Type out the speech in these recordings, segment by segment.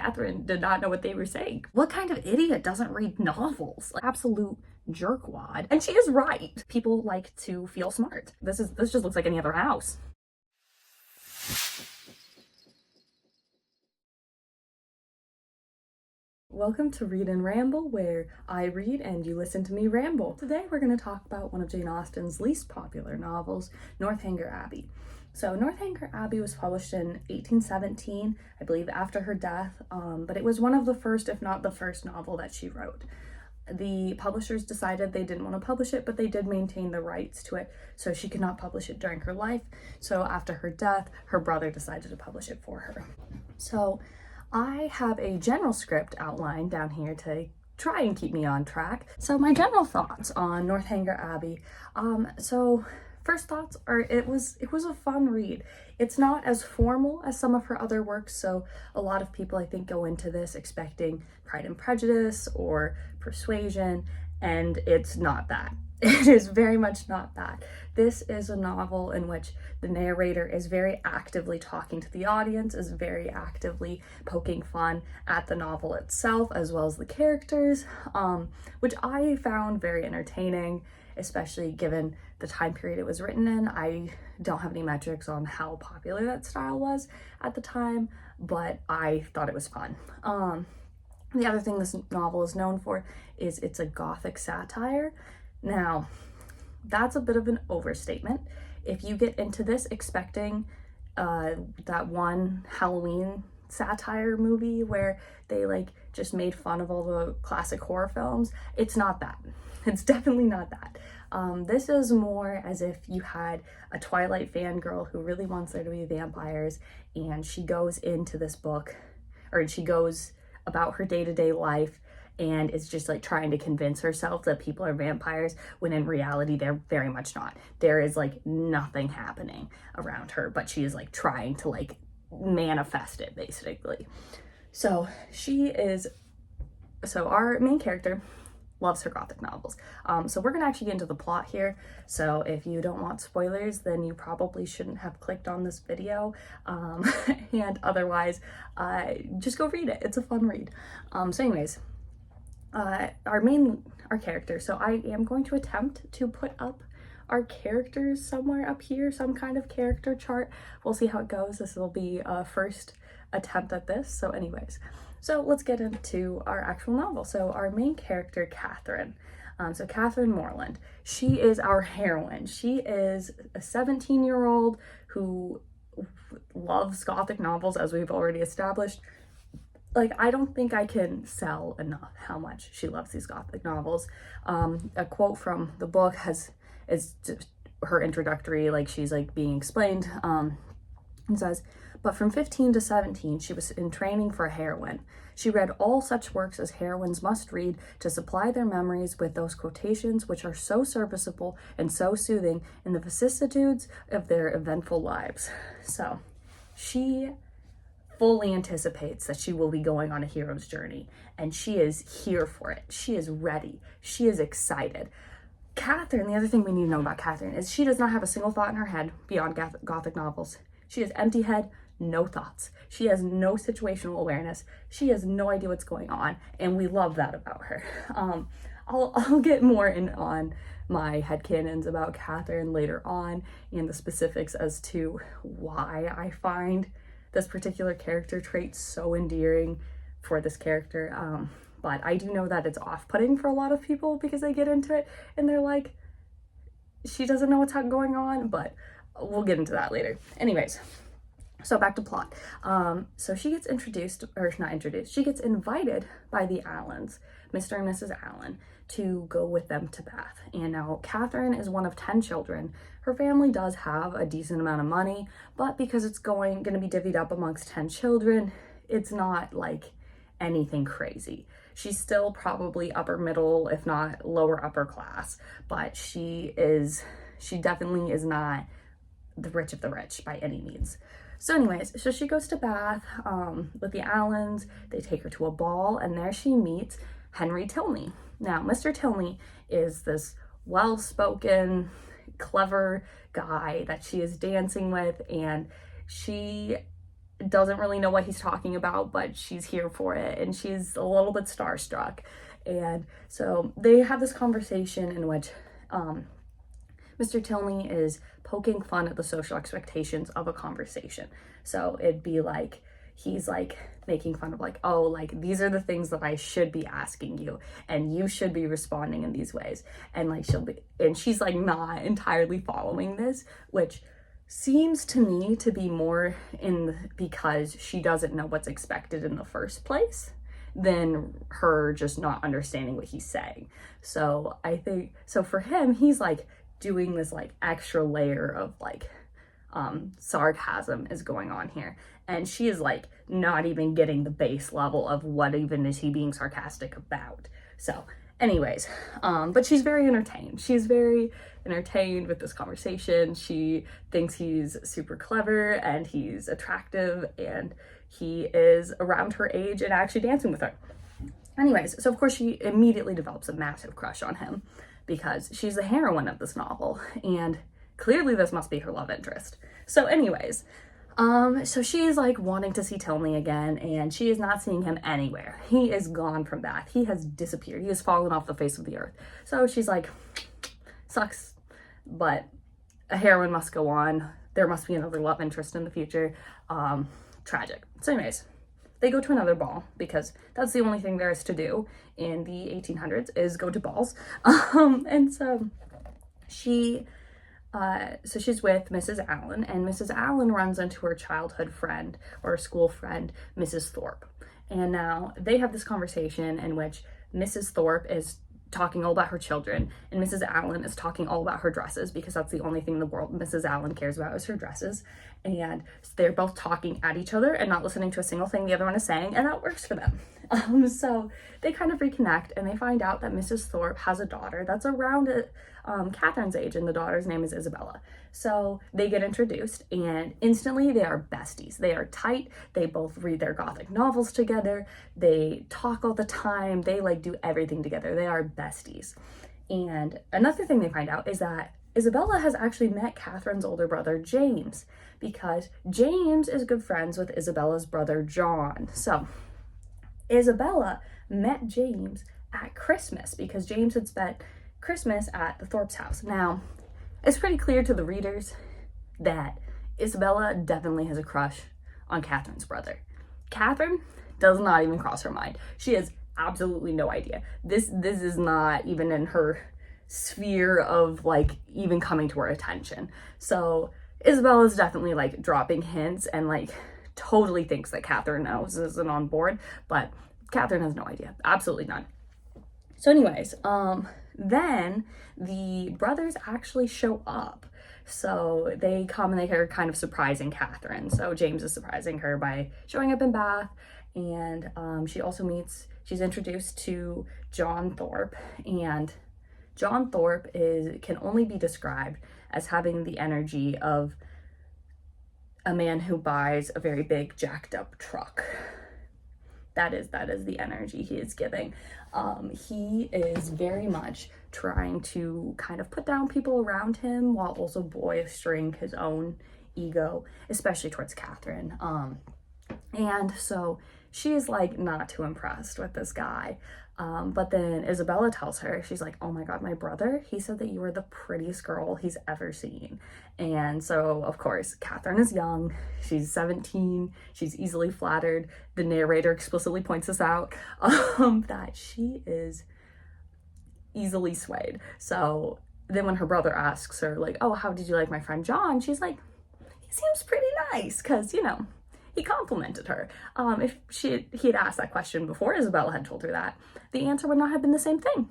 Catherine did not know what they were saying. What kind of idiot doesn't read novels? Like, absolute jerkwad. And she is right. People like to feel smart. This just looks like any other house. Welcome to Read and Ramble, where I read and you listen to me ramble. Today we're going to talk about one of Jane Austen's least popular novels, Northanger Abbey. So Northanger Abbey was published in 1817, I believe after her death, but it was one of the first, if not the first novel that she wrote. The publishers decided they didn't want to publish it, but they did maintain the rights to it, so she could not publish it during her life. So after her death, her brother decided to publish it for her. So I have a general script outlined down here to try and keep me on track. So my general thoughts on Northanger Abbey. So first thoughts are it was a fun read. It's not as formal as some of her other works, so a lot of people I think go into this expecting Pride and Prejudice or Persuasion, and it's not that. It is very much not that. This is a novel in which the narrator is very actively talking to the audience, is very actively poking fun at the novel itself as well as the characters, which I found very entertaining, especially given the time period it was written in. I don't have any metrics on how popular that style was at the time, but I thought it was fun. The other thing this novel is known for is it's a Gothic satire. Now, that's a bit of an overstatement. If you get into this expecting that one Halloween satire movie where they like just made fun of all the classic horror films, it's not that. It's definitely not that. This is more as if you had a Twilight fangirl who really wants there to be vampires, and she goes into this book, or she goes about her day-to-day life and is just like trying to convince herself that people are vampires, when in reality they're very much not. There is like nothing happening around her, but she is like trying to like manifest it basically. So our main character loves her Gothic novels. So we're gonna actually get into the plot here. So if you don't want spoilers, then you probably shouldn't have clicked on this video. And otherwise, just go read it. It's a fun read. So anyways, our character. So I am going to attempt to put up our characters somewhere up here, some kind of character chart. We'll see how it goes. This will be a first attempt at this. So anyways, so let's get into our actual novel. So our main character, Catherine. So Catherine Morland, she is our heroine. She is a 17-year-old who loves Gothic novels, as we've already established. Like, I don't think I can sell enough how much she loves these Gothic novels. A quote from the book is her introductory, like she's like being explained, and says, "But from 15 to 17, she was in training for a heroine. She read all such works as heroines must read to supply their memories with those quotations which are so serviceable and so soothing in the vicissitudes of their eventful lives." So she fully anticipates that she will be going on a hero's journey, and she is here for it. She is ready. She is excited. Catherine, the other thing we need to know about Catherine is she does not have a single thought in her head beyond Gothic novels. She has empty head, no thoughts. She has no situational awareness. She has no idea what's going on, and we love that about her. I'll get more in on my headcanons about Catherine later on, and the specifics as to why I find this particular character trait so endearing for this character. But I do know that it's off-putting for a lot of people because they get into it and they're like, she doesn't know what's going on, but we'll get into that later. Anyways, so back to plot. So she gets she gets invited by the Allens, Mr. and Mrs. Allen, to go with them to Bath. And now Catherine is one of 10 children. Her family does have a decent amount of money, but because it's going to be divvied up amongst 10 children, it's not like anything crazy. She's still probably upper middle, if not lower upper class, but she definitely is not the rich of the rich by any means. So anyways, so she goes to Bath with the Allens. They take her to a ball, and there she meets Henry Tilney. Now, Mr. Tilney is this well-spoken, clever guy that she is dancing with, and she doesn't really know what he's talking about, but she's here for it, and she's a little bit starstruck. And so they have this conversation in which Mr. Tilney is poking fun at the social expectations of a conversation. So it'd be like, he's like making fun of like, oh, like these are the things that I should be asking you, and you should be responding in these ways. And like she's like not entirely following this, which seems to me to be more because she doesn't know what's expected in the first place than her just not understanding what he's saying. So I think, so for him, he's like doing this like extra layer of like sarcasm is going on here, and she is like not even getting the base level of what even is he being sarcastic about. So anyways, but she's very entertained. She's very entertained with this conversation. She thinks he's super clever and he's attractive, and he is around her age and actually dancing with her. Anyways, so of course she immediately develops a massive crush on him because she's the heroine of this novel, and clearly this must be her love interest. So anyways, so she's like wanting to see Tilney again, and she is not seeing him anywhere. He is gone from Bath. He has disappeared. He has fallen off the face of the earth. So she's like, sucks, but a heroine must go on. There must be another love interest in the future. Tragic. So anyways, they go to another ball because that's the only thing there is to do in the 1800s is go to balls. And so she's with Mrs. Allen, and Mrs. Allen runs into her childhood friend or school friend, Mrs. Thorpe. And now they have this conversation in which Mrs. Thorpe is talking all about her children, and Mrs. Allen is talking all about her dresses because that's the only thing in the world Mrs. Allen cares about is her dresses. And they're both talking at each other and not listening to a single thing the other one is saying, and that works for them. So they kind of reconnect, and they find out that Mrs. Thorpe has a daughter that's around Catherine's age, and the daughter's name is Isabella. So they get introduced, and instantly they are besties. They are tight. They both read their Gothic novels together. They talk all the time. They like do everything together. They are besties. And another thing they find out is that Isabella has actually met Catherine's older brother, James, because James is good friends with Isabella's brother, John. So Isabella met James at Christmas because James had spent Christmas at the Thorpe's house. Now, it's pretty clear to the readers that Isabella definitely has a crush on Catherine's brother. Catherine does not even cross her mind. She has absolutely no idea. This is not even in her sphere of like even coming to her attention. So Isabella's definitely like dropping hints and like totally thinks that Catherine knows, isn't on board, but Catherine has no idea. Absolutely none. So anyways, then the brothers actually show up. So they come and they are kind of surprising Catherine. So James is surprising her by showing up in Bath, and she's introduced to John Thorpe, and John Thorpe can only be described as having the energy of a man who buys a very big jacked up truck. That is the energy he is giving. He is very much trying to kind of put down people around him while also boistering his own ego, especially towards Catherine. And so she is like not too impressed with this guy. But then Isabella tells her, she's like, oh my God, my brother, he said that you were the prettiest girl he's ever seen. And so, of course, Catherine is young. She's 17. She's easily flattered. The narrator explicitly points this out, that she is easily swayed. So then when her brother asks her, like, oh, how did you like my friend John? She's like, he seems pretty nice, because, you know, he complimented her. If he had asked that question before Isabella had told her that, the answer would not have been the same thing.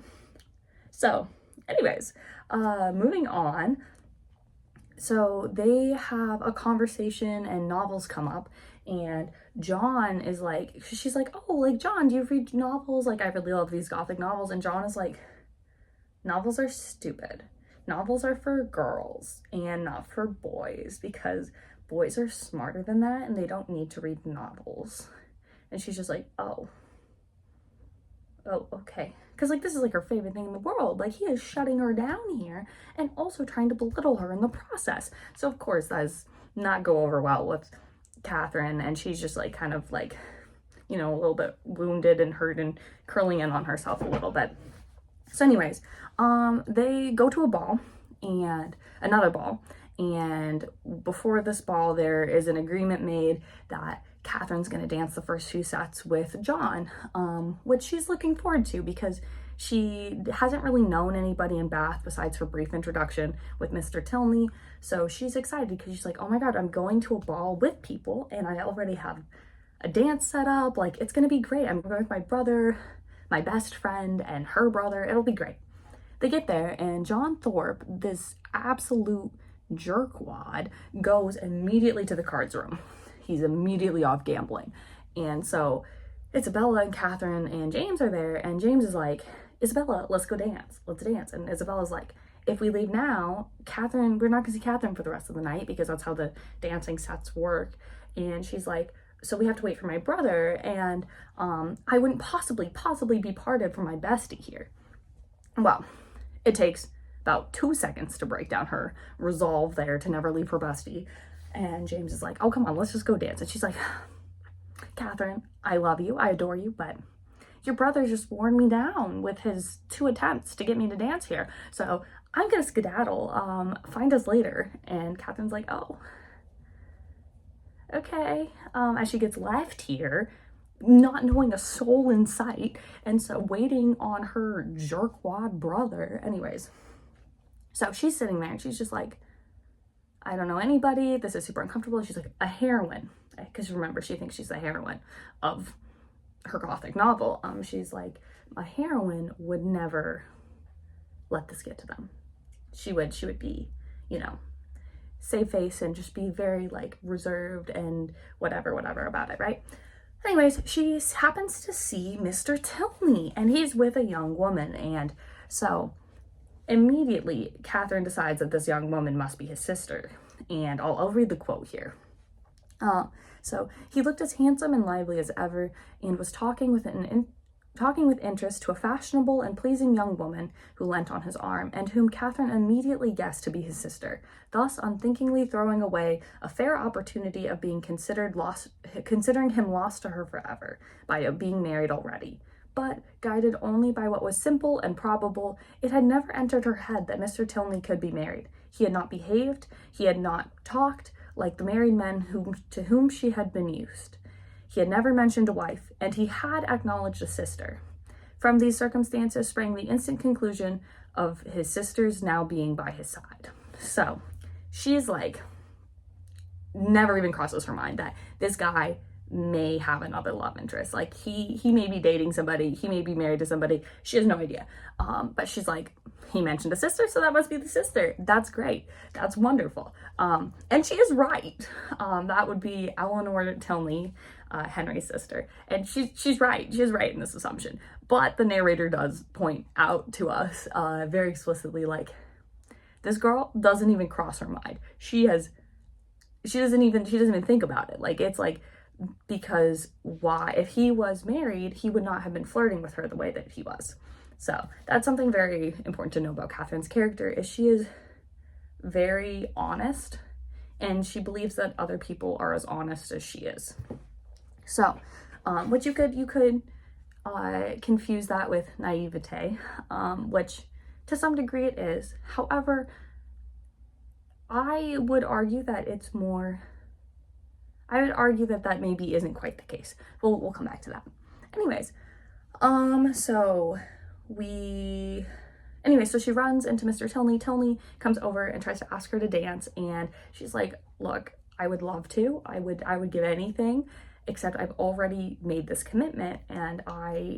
So anyways, moving on. So they have a conversation and novels come up, and John is like, she's like, oh, like, John, do you read novels? Like, I really love these Gothic novels. And John is like, novels are stupid. Novels are for girls and not for boys, because boys are smarter than that and they don't need to read novels. And she's just like, oh, okay. Because, like, this is, like, her favorite thing in the world. Like, he is shutting her down here and also trying to belittle her in the process. So, of course, that does not go over well with Catherine, and she's just like kind of like, you know, a little bit wounded and hurt and curling in on herself a little bit. So anyways, they go to a ball, and another ball, and before this ball there is an agreement made that Catherine's going to dance the first few sets with John, which she's looking forward to because she hasn't really known anybody in Bath besides her brief introduction with Mr. Tilney. So she's excited because she's like, oh my god, I'm going to a ball with people and I already have a dance set up. Like, it's going to be great. I'm going with my brother, my best friend, and her brother. It'll be great. They get there, and John Thorpe, this absolute jerkwad, goes immediately to the cards room. He's immediately off gambling. And so Isabella and Catherine and James are there, and James is like, Isabella, let's go dance. Let's dance. And Isabella's like, if we leave now, Catherine, we're not going to see Catherine for the rest of the night because that's how the dancing sets work. And she's like, so we have to wait for my brother, and I wouldn't possibly be parted from my bestie here. Well, it takes about 2 seconds to break down her resolve there to never leave her bestie. And James is like, oh, come on, let's just go dance. And she's like, Catherine, I love you, I adore you, but your brother just worn me down with his 2 attempts to get me to dance here. So I'm gonna skedaddle, find us later. And Catherine's like, oh, okay. As she gets left here, not knowing a soul in sight, and so waiting on her jerkwad brother. Anyways, so she's sitting there and she's just like, I don't know anybody, this is super uncomfortable. She's like, a heroine, because remember, she thinks she's the heroine of her gothic novel. She's like, a heroine would never let this get to them. She would be, you know, save face and just be very like reserved and whatever about it, right? Anyways, she happens to see Mr. Tilney, and he's with a young woman, and so immediately Catherine decides that this young woman must be his sister, and I'll read the quote here. So he looked as handsome and lively as ever, and was talking with interest to a fashionable and pleasing young woman who leant on his arm, and whom Catherine immediately guessed to be his sister, thus unthinkingly throwing away a fair opportunity of being considering him lost to her forever, by being married already. But, guided only by what was simple and probable, it had never entered her head that Mr. Tilney could be married. He had not behaved, he had not talked like the married men to whom she had been used. He had never mentioned a wife, and he had acknowledged a sister. From these circumstances sprang the instant conclusion of his sister's now being by his side. So, she's like, never even crosses her mind that this guy may have another love interest. Like, he may be dating somebody, he may be married to somebody, she has no idea. But she's like, he mentioned a sister, so that must be the sister. That's great. That's wonderful. And she is right. That would be Eleanor Tilney, Henry's sister. And she's right. She is right in this assumption. But the narrator does point out to us very explicitly, like, this girl doesn't even cross her mind. She doesn't even think about it. Like, it's like, because why? If he was married, he would not have been flirting with her the way that he was. So that's something very important to know about Catherine's character, is she is very honest, and she believes that other people are as honest as she is. So, which you could confuse that with naivete, which to some degree it is. However, I would argue that that maybe isn't quite the case. We'll come back to that. Anyways, so she runs into Mr. Tilney. Tilney comes over and tries to ask her to dance, and she's like, look, I would love to. I would give anything, except I've already made this commitment, and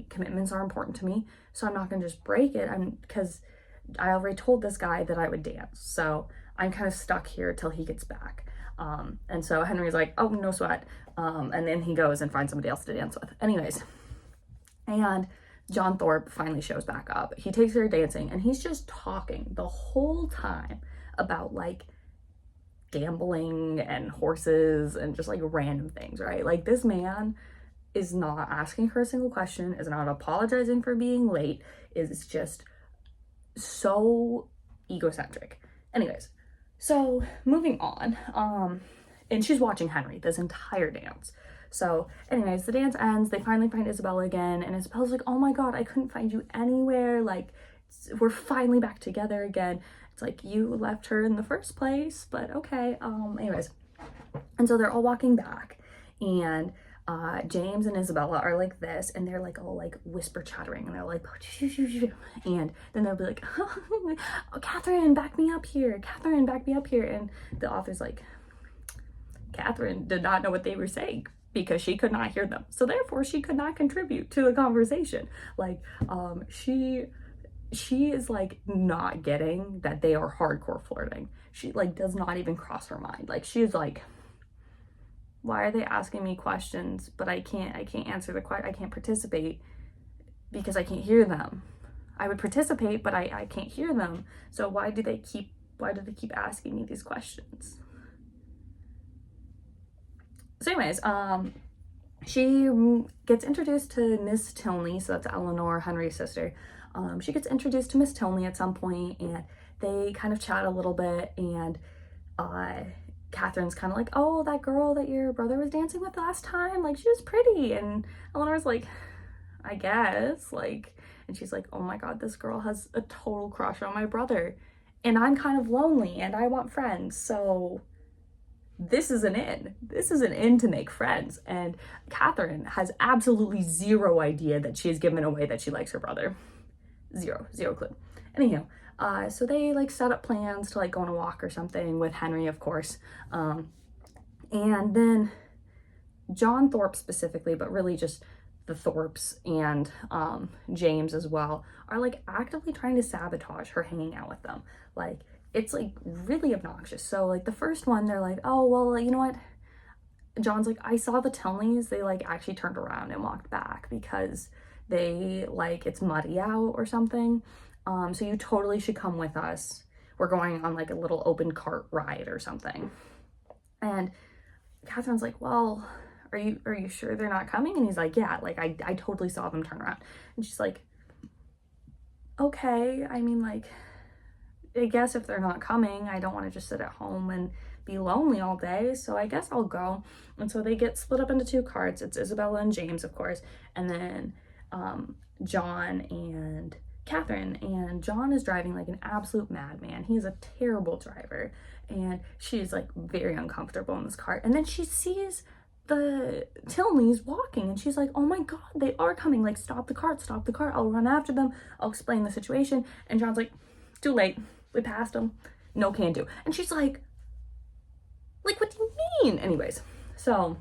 commitments are important to me, so I'm not gonna just break it. Because I already told this guy that I would dance, so I'm kind of stuck here till he gets back. And so Henry's like, oh, no sweat. And then he goes and finds somebody else to dance with. Anyways, and John Thorpe finally shows back up. He takes her dancing, and he's just talking the whole time about like gambling and horses and just like random things, right? Like, this man is not asking her a single question, is not apologizing for being late, is just so egocentric. Anyways, so moving on, and she's watching Henry this entire dance. So anyways, the dance ends, they finally find Isabella again, and Isabella's like, oh my god, I couldn't find you anywhere, like, we're finally back together again. It's like, you left her in the first place, but okay. Anyways, and so they're all walking back, and James and Isabella are like this, and they're like all like whisper chattering, and they're like, and then they'll be like, oh, Catherine, back me up here, Catherine, back me up here, and the author's like, Catherine did not know what they were saying because she could not hear them, so therefore she could not contribute to the conversation. Like, she is like not getting that they are hardcore flirting. She like does not even cross her mind. Like, she's like, why are they asking me questions, but I can't answer the question, I can't participate because I can't hear them. I would participate, but I can't hear them. So why do they keep asking me these questions? So anyways, she gets introduced to Miss Tilney, so that's Eleanor, Henry's sister. She gets introduced to Miss Tilney at some point, and they kind of chat a little bit, and Catherine's kind of like, oh, that girl that your brother was dancing with last time, like, she was pretty. And Eleanor's like, I guess, like, and she's like, oh my god, this girl has a total crush on my brother, and I'm kind of lonely, and I want friends, so this is an in to make friends. And Catherine has absolutely zero idea that she has given away that she likes her brother. Zero clue. Anyhow, so they like set up plans to like go on a walk or something with Henry, of course. And then John Thorpe specifically, but really just the Thorpes and James as well, are like actively trying to sabotage her hanging out with them. Like, it's like really obnoxious. So like the first one, they're like, oh, well, you know what? John's like, I saw the Tilneys, they like actually turned around and walked back because they like, it's muddy out or something. So you totally should come with us. We're going on like a little open cart ride or something. And Catherine's like, well, are you sure they're not coming? And he's like, yeah, like I totally saw them turn around. And she's like, okay, I mean, like, I guess if they're not coming, I don't want to just sit at home and be lonely all day, so I guess I'll go. And so they get split up into two carts. It's Isabella and James, of course, and then John and Catherine. And John is driving like an absolute madman. He's a terrible driver, and she's like very uncomfortable in this cart. And then she sees the Tilneys walking, and she's like, oh my god, they are coming, like, stop the cart, I'll run after them, I'll explain the situation. And John's like, too late, we passed them, no can do. And she's like, what do you mean? Anyways, so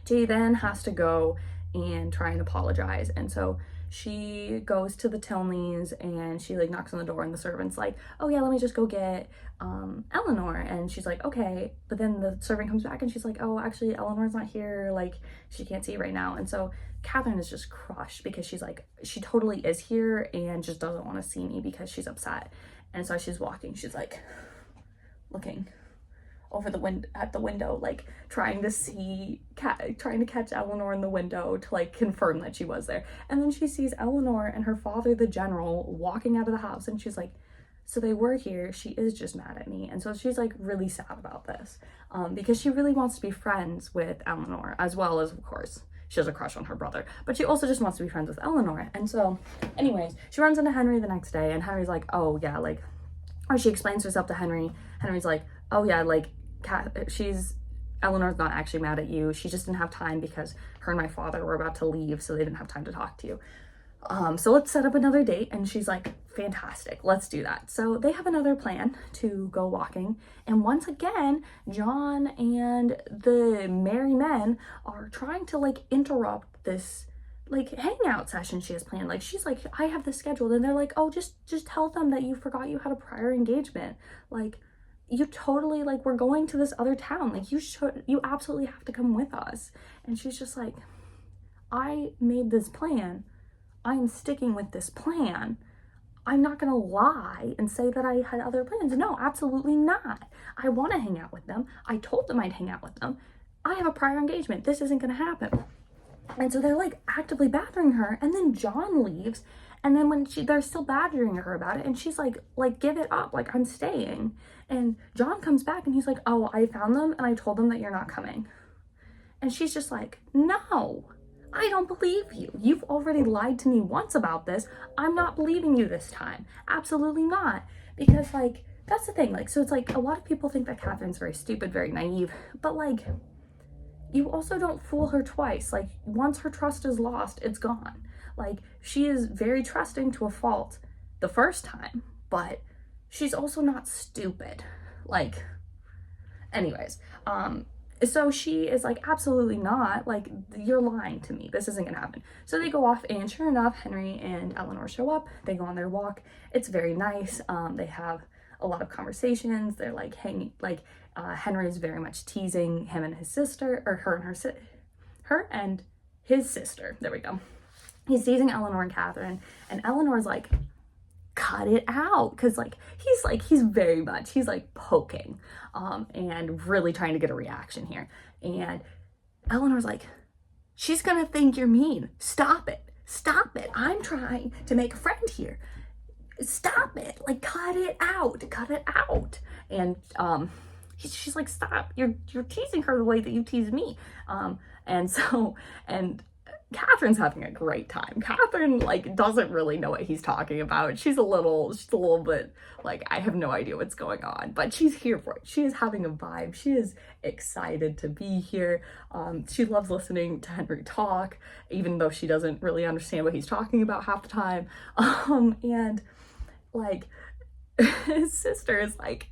she then has to go and try and apologize. And so she goes to the Tilneys, and she like knocks on the door, and the servant's like, oh yeah, let me just go get Eleanor. And she's like, okay. But then the servant comes back, and she's like, oh, actually Eleanor's not here, like she can't see right now. And so Catherine is just crushed because she's like, she totally is here and just doesn't want to see me because she's upset. And so she's walking, she's like looking over the window, like trying to catch Eleanor in the window to like confirm that she was there. And then she sees Eleanor and her father, the general, walking out of the house, and she's like, so they were here, she is just mad at me. And so she's like really sad about this, because she really wants to be friends with Eleanor, as well as, of course, she has a crush on her brother, but she also just wants to be friends with Eleanor. And so anyways, she runs into Henry the next day, and Henry's like, oh yeah, like, or she explains herself to Henry. Henry's like, oh yeah, like, Eleanor's not actually mad at you, she just didn't have time because her and my father were about to leave, so they didn't have time to talk to you. So let's set up another date. And she's like, fantastic, let's do that. So they have another plan to go walking, and once again John and the merry men are trying to like interrupt this like hangout session she has planned. Like, she's like, I have this scheduled, and they're like, oh, just tell them that you forgot you had a prior engagement, like, you totally, like, we're going to this other town, like, you absolutely have to come with us. And she's just like, I made this plan, I'm sticking with this plan, I'm not gonna lie and say that I had other plans. No, absolutely not. I want to hang out with them, I told them I'd hang out with them, I have a prior engagement, this isn't gonna happen. And so they're like actively battering her, and then John leaves, And then when they're still badgering her about it, and she's like, give it up, like, I'm staying. And John comes back and he's like, oh, I found them and I told them that you're not coming. And she's just like, no, I don't believe you. You've already lied to me once about this. I'm not believing you this time. Absolutely not. Because, like, that's the thing. Like, so it's like a lot of people think that Catherine's very stupid, very naive, but like, you also don't fool her twice. Like, once her trust is lost, it's gone. Like, she is very trusting to a fault the first time, but she's also not stupid. Like, anyways, so she is like, absolutely not, like, you're lying to me, this isn't gonna happen. So they go off, and sure enough, Henry and Eleanor show up, they go on their walk, it's very nice, they have a lot of conversations, they're like hanging, like, Henry is very much teasing him and his sister, or her and his sister, there we go. He's teasing Eleanor and Catherine, and Eleanor's like, cut it out, because he's very much, he's like poking and really trying to get a reaction here. And Eleanor's like, she's gonna think you're mean. Stop it, I'm trying to make a friend here. Stop it, like, cut it out. And she's like, stop, you're teasing her the way that you tease me. And Catherine's having a great time. Catherine, like, doesn't really know what he's talking about. She's a little bit like, I have no idea what's going on, but she's here for it. She is having a vibe. She is excited to be here. She loves listening to Henry talk, even though she doesn't really understand what he's talking about half the time. And like, his sister is like,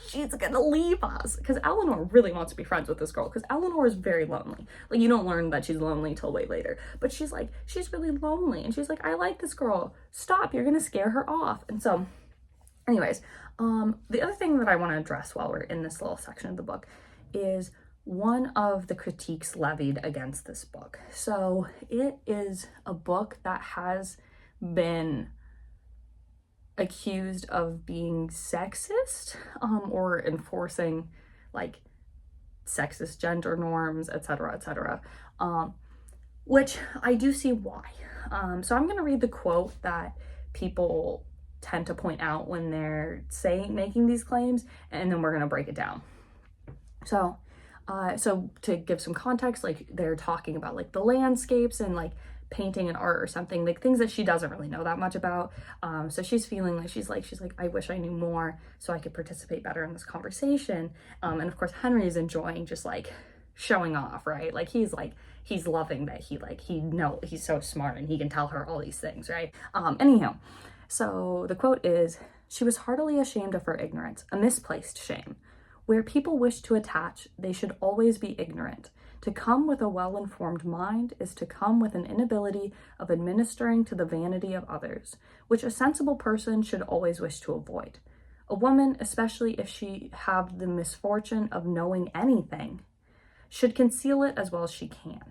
she's gonna leave us, because Eleanor really wants to be friends with this girl, because Eleanor is very lonely. Like, you don't learn that she's lonely till way later, but she's like, she's really lonely, and she's like, I like this girl, stop, you're gonna scare her off. And so anyways, the other thing that I want to address while we're in this little section of the book is one of the critiques levied against this book. So it is a book that has been accused of being sexist, or enforcing like sexist gender norms, etc., which I do see why. So I'm going to read the quote that people tend to point out when they're making these claims, and then we're going to break it down. So to give some context, like, they're talking about like the landscapes and like painting and art or something, like things that she doesn't really know that much about. So she's feeling like, she's like, I wish I knew more so I could participate better in this conversation. And of course, Henry is enjoying just like showing off, right? Like, he's loving that he's so smart and he can tell her all these things, right? Anyhow, so the quote is, she was heartily ashamed of her ignorance, a misplaced shame. Where people wish to attach, they should always be ignorant. To come with a well-informed mind is to come with an inability of administering to the vanity of others, which a sensible person should always wish to avoid. A woman, especially if she have the misfortune of knowing anything, should conceal it as well as she can.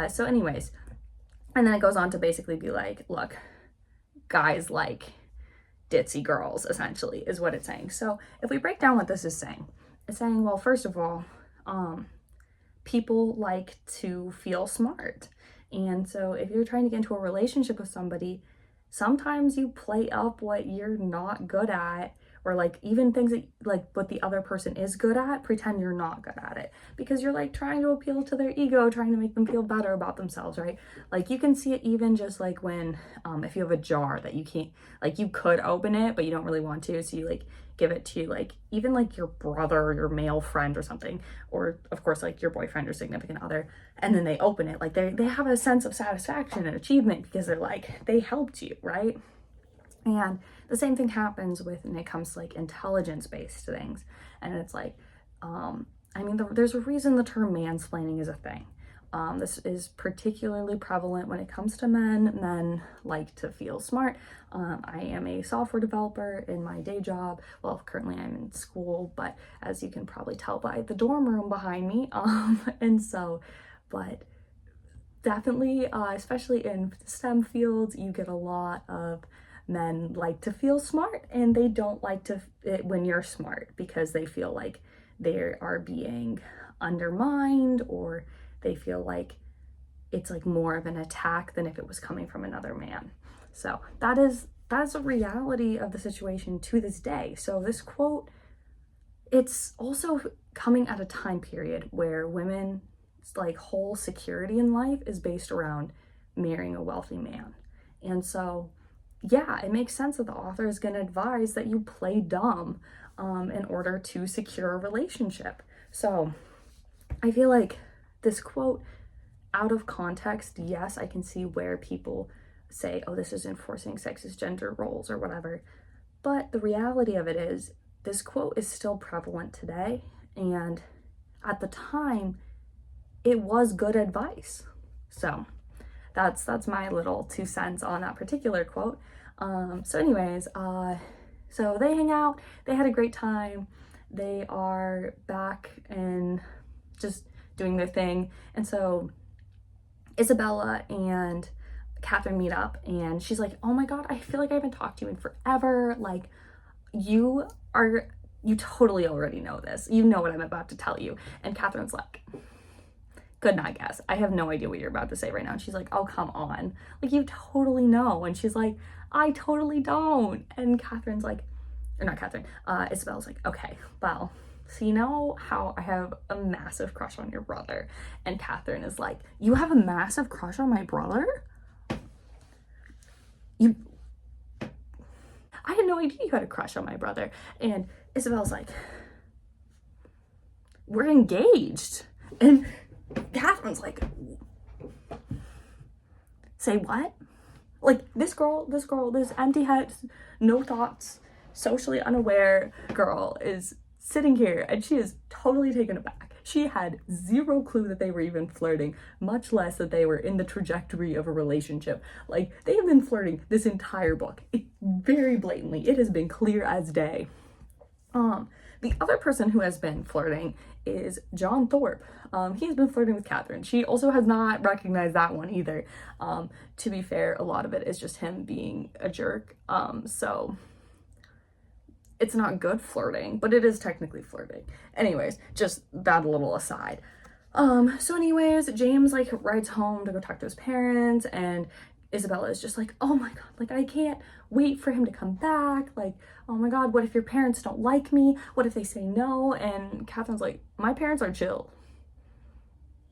So anyways, and then it goes on to basically be like, look, guys like ditzy girls, essentially, is what it's saying. So if we break down what this is saying, it's saying, well, first of all, people like to feel smart. And so if you're trying to get into a relationship with somebody, sometimes you play up what you're not good at, or like even things that like what the other person is good at, pretend you're not good at it, because you're like trying to appeal to their ego, trying to make them feel better about themselves, right? Like, you can see it even just like when if you have a jar that you can't, like, you could open it but you don't really want to, so you like give it to like even like your brother or your male friend or something, or of course like your boyfriend or significant other, and then they open it, like they have a sense of satisfaction and achievement because they're like, they helped you, right? And the same thing happens when it comes to like intelligence-based things. And it's like, I mean, there's a reason the term mansplaining is a thing. This is particularly prevalent when it comes to men. Men like to feel smart. I am a software developer in my day job. Well, currently I'm in school, but as you can probably tell by the dorm room behind me. And so, but definitely, especially in STEM fields, you get a lot of men like to feel smart, and they don't like it when you're smart, because they feel like they are being undermined, or they feel like it's like more of an attack than if it was coming from another man. So that's a reality of the situation to this day. So this quote, it's also coming at a time period where women's like whole security in life is based around marrying a wealthy man. And so yeah, it makes sense that the author is going to advise that you play dumb in order to secure a relationship. So I feel like this quote, out of context, yes, I can see where people say, oh, this is enforcing sexist gender roles or whatever. But the reality of it is, this quote is still prevalent today. And at the time, it was good advice. So that's my little 2 cents on that particular quote. So anyways, so they hang out, they had a great time, they are back and just doing their thing. And so Isabella and Catherine meet up, and she's like, oh my god, I feel like I haven't talked to you in forever. Like, you totally already know this. You know what I'm about to tell you. And Catherine's like, could not guess. I have no idea what you're about to say right now. And she's like, oh, come on. Like, you totally know. And she's like, I totally don't. And Catherine's like, or not Catherine, Isabella's like, okay, well, so you know how I have a massive crush on your brother? And Catherine is like, you have a massive crush on my brother? I had no idea you had a crush on my brother. And Isabella's like, we're engaged. And Catherine's like, say what? Like, this girl, this empty head, no thoughts, socially unaware girl is sitting here, and she is totally taken aback. She had zero clue that they were even flirting, much less that they were in the trajectory of a relationship. Like, they have been flirting this entire book. Very blatantly. It has been clear as day. The other person who has been flirting is John Thorpe. He's been flirting with Catherine. She also has not recognized that one either. To be fair, a lot of it is just him being a jerk. So it's not good flirting, but it is technically flirting. Anyways, just that little aside. So anyways, James like rides home to go talk to his parents, and Isabella is just like, oh my god, like, I can't wait for him to come back. Like, oh my god, what if your parents don't like me? What if they say no? And Catherine's like, my parents are chill.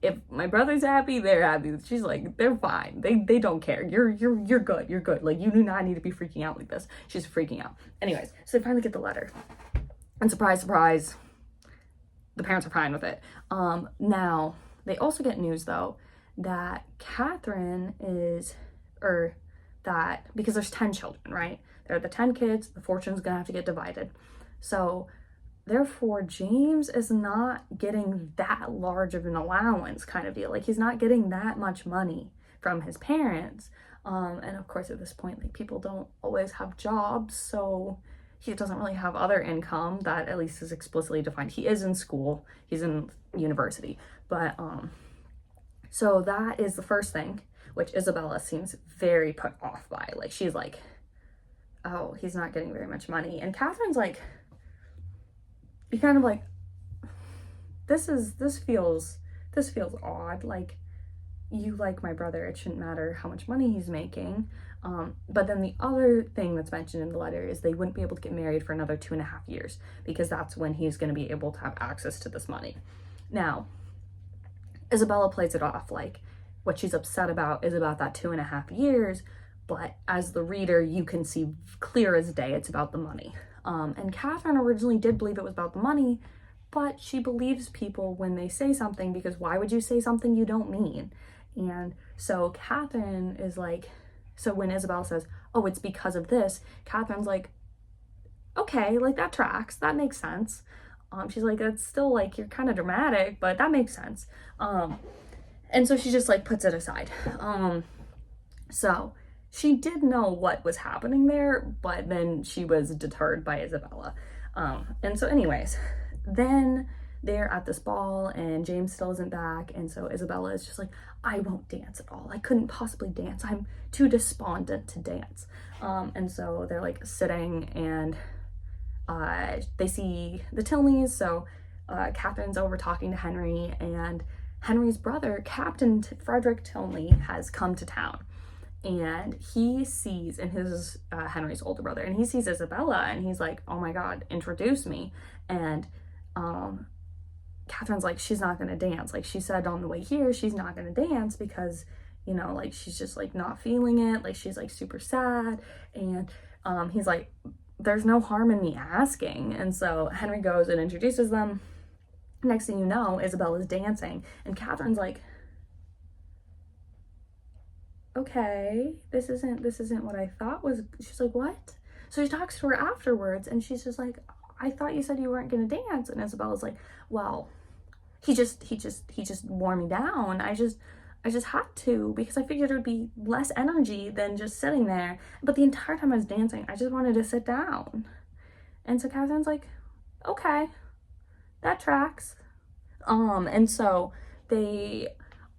If my brother's happy, they're happy. She's like, they're fine. They don't care. You're good. You're good. Like, you do not need to be freaking out like this. She's freaking out. Anyways, so they finally get the letter. And surprise, surprise, the parents are fine with it. Now, they also get news, though, that Catherine is, or that, because there's 10 children, right? There are the 10 kids, the fortune's gonna have to get divided. So, therefore, James is not getting that large of an allowance kind of deal. Like, he's not getting that much money from his parents. And of course, at this point, like, people don't always have jobs, so he doesn't really have other income that at least is explicitly defined. He is in school, he's in university, but so that is the first thing, which Isabella seems very put off by. Like, she's like, oh, he's not getting very much money. And Catherine's like, you're kind of like, this feels odd. Like, you like my brother, it shouldn't matter how much money he's making. But then the other thing that's mentioned in the letter is they wouldn't be able to get married for another 2.5 years, because that's when he's going to be able to have access to this money. Now, Isabella plays it off like what she's upset about is about that 2.5 years, but as the reader, you can see clear as day it's about the money. And Catherine originally did believe it was about the money, but she believes people when they say something, because why would you say something you don't mean? And so Catherine is like, so when Isabella says, oh, it's because of this, Catherine's like, okay, like, that tracks, that makes sense. She's like, that's still, like, you're kind of dramatic, but that makes sense. And so she just, like, puts it aside. So she did know what was happening there, but then she was deterred by Isabella. And so anyways, then they're at this ball and James still isn't back. And so Isabella is just like, I won't dance at all. I couldn't possibly dance. I'm too despondent to dance. And so they're like sitting, and they see the Tilneys. So Catherine's over talking to Henry, and Henry's brother, Captain Frederick Tilney, has come to town. And he sees, and his Henry's older brother, and he sees Isabella, and he's like, oh my God, introduce me. And Catherine's like, she's not gonna dance. Like, she said on the way here, she's not gonna dance because, you know, like, she's just like not feeling it. Like, she's like super sad. And he's like, there's no harm in me asking. And so Henry goes and introduces them. Next thing you know, Isabella's dancing, and Catherine's like, okay, this isn't what I thought was. She's like, what? So she talks to her afterwards, and she's just like, I thought you said you weren't gonna dance. And Isabella's like, well, he just wore me down. I just had to, because I figured it would be less energy than just sitting there. But the entire time I was dancing, I just wanted to sit down. And so Catherine's like, okay, that tracks. And so they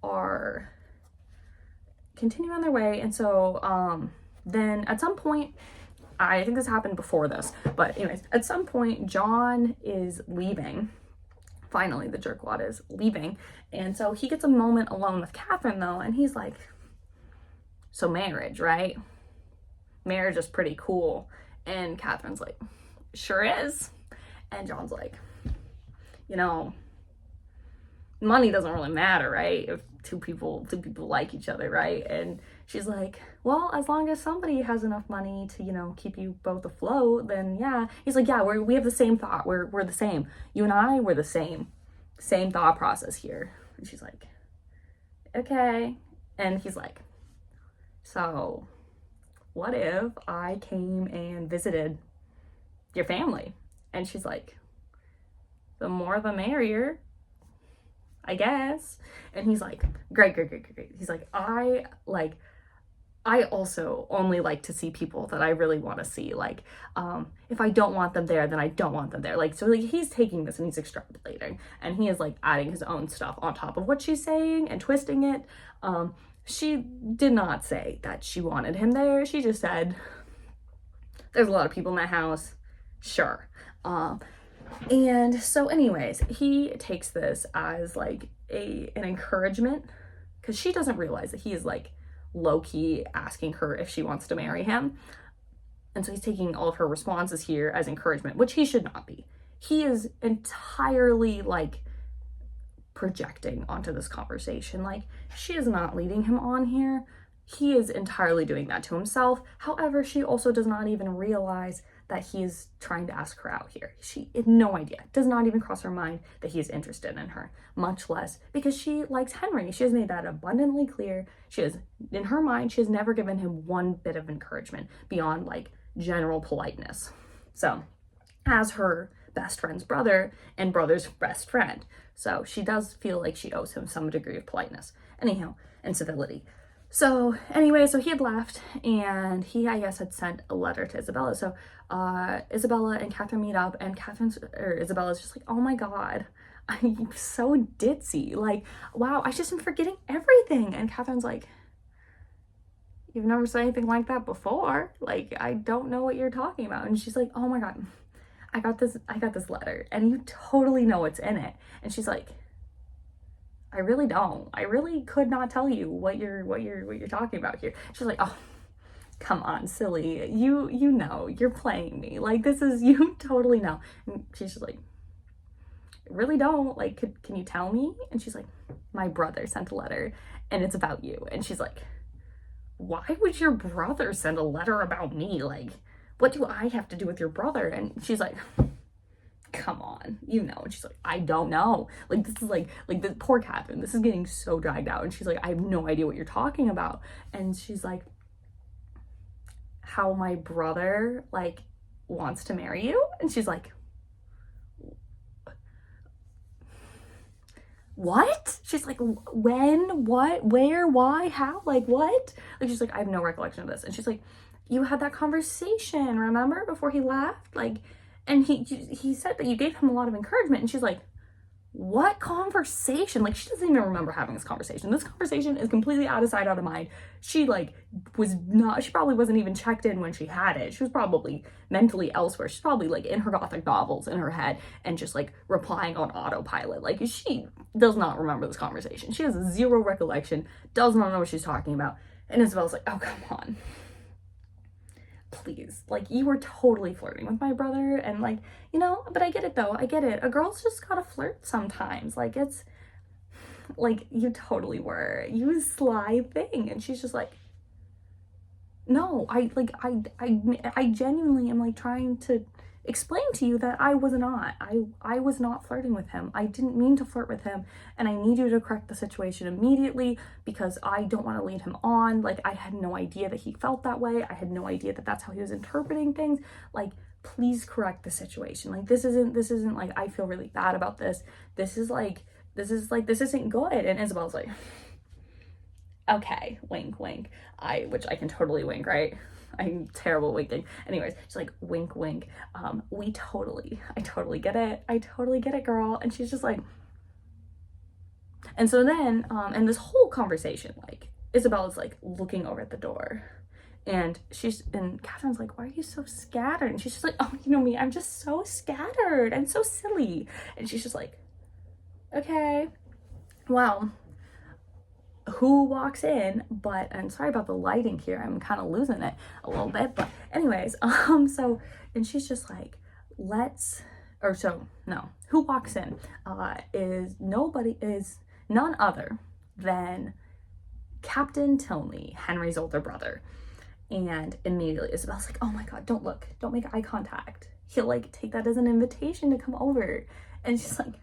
are continuing on their way. And so then at some point, I think this happened before this, but anyways, at some point John is leaving. Finally, the jerkwad is leaving. And so he gets a moment alone with Catherine though, and he's like, so marriage, right? Marriage is pretty cool. And Catherine's like, sure is. And John's like, you know, money doesn't really matter, right? If two people like each other, right? And she's like, well, as long as somebody has enough money to, you know, keep you both afloat, then yeah. He's like, yeah, we have the same thought. We're the same. You and I, we're the same thought process here. And she's like, okay. And he's like, so what if I came and visited your family? And she's like, the more the merrier, I guess. And he's like, great. He's like, I also only like to see people that I really want to see. Like, if I don't want them there, then I don't want them there. Like, so like, he's taking this and he's extrapolating, and he is like adding his own stuff on top of what she's saying and twisting it. She did not say that she wanted him there. She just said, there's a lot of people in that house. Sure. And so anyways, he takes this as like an encouragement, because she doesn't realize that he is like low-key asking her if she wants to marry him. And so he's taking all of her responses here as encouragement, which he should not be. He is entirely like projecting onto this conversation. Like, she is not leading him on here. He is entirely doing that to himself. However, she also does not even realize that he is trying to ask her out here. She had no idea. It does not even cross her mind that he is interested in her, much less because she likes Henry. She has made that abundantly clear. She has, in her mind, she has never given him one bit of encouragement beyond like general politeness. So, as her best friend's brother and brother's best friend. So she does feel like she owes him some degree of politeness, anyhow, and civility. So anyway, so he had left, and he, I guess, had sent a letter to Isabella. So Isabella and Catherine meet up, and Isabella's just like, oh my God, I'm so ditzy. Like, wow, I just am forgetting everything. And Catherine's like, you've never said anything like that before. Like, I don't know what you're talking about. And she's like, oh my God, I got this letter, and you totally know what's in it. And she's like, I really don't. I really could not tell you what you're talking about here. She's like, oh, come on, silly. You know, you're playing me. Like, this is, you totally know. And she's just like, I really don't. Like, can you tell me? And she's like, my brother sent a letter, and it's about you. And she's like, why would your brother send a letter about me? Like, what do I have to do with your brother? And she's like, come on, you know. And she's like, I don't know. Like, this is like the poor Catherine, this is getting so dragged out. And she's like, I have no idea what you're talking about. And she's like, how my brother like wants to marry you? And she's like, what? She's like, when, what, where, why, how, like what? Like, she's like, I have no recollection of this. And she's like, you had that conversation, remember, before he left? Like, and he said that you gave him a lot of encouragement. And she's like, what conversation? Like, she doesn't even remember having this conversation. This conversation is completely out of sight, out of mind. She probably wasn't even checked in when she had it. She was probably mentally elsewhere. She's probably like in her gothic novels in her head and just like replying on autopilot. Like, she does not remember this conversation. She has zero recollection, does not know what she's talking about. And Isabella's like, oh, come on. Please, like, you were totally flirting with my brother, and like, you know, but I get it though, I get it. A girl's just gotta flirt sometimes. Like, it's like, you totally were, you sly thing. And she's just like, no, I genuinely am like trying to explain to you that I was not flirting with him. I didn't mean to flirt with him, and I need you to correct the situation immediately because I don't want to lead him on. Like, I had no idea that he felt that way. I had no idea that that's how he was interpreting things. Like, please correct the situation. Like, this isn't like, I feel really bad about this. This isn't good. And Isabella's like, okay, wink, wink. Which I can totally wink, right? I'm terrible at winking. Anyways, she's like, wink, wink. I totally get it. I totally get it, girl. And she's just like, and so then, and this whole conversation, like, Isabella's like looking over at the door, and Catherine's like, why are you so scattered? And she's just like, oh, you know me, I'm just so scattered. I'm so silly. And she's just like, okay, well, who walks in but, and sorry about the lighting here, I'm kind of losing it a little bit, but anyways, so, and she's just like, who walks in is none other than Captain Tilney, Henry's older brother. And immediately Isabella's like, oh my god, don't look, don't make eye contact, he'll like take that as an invitation to come over. And she's like,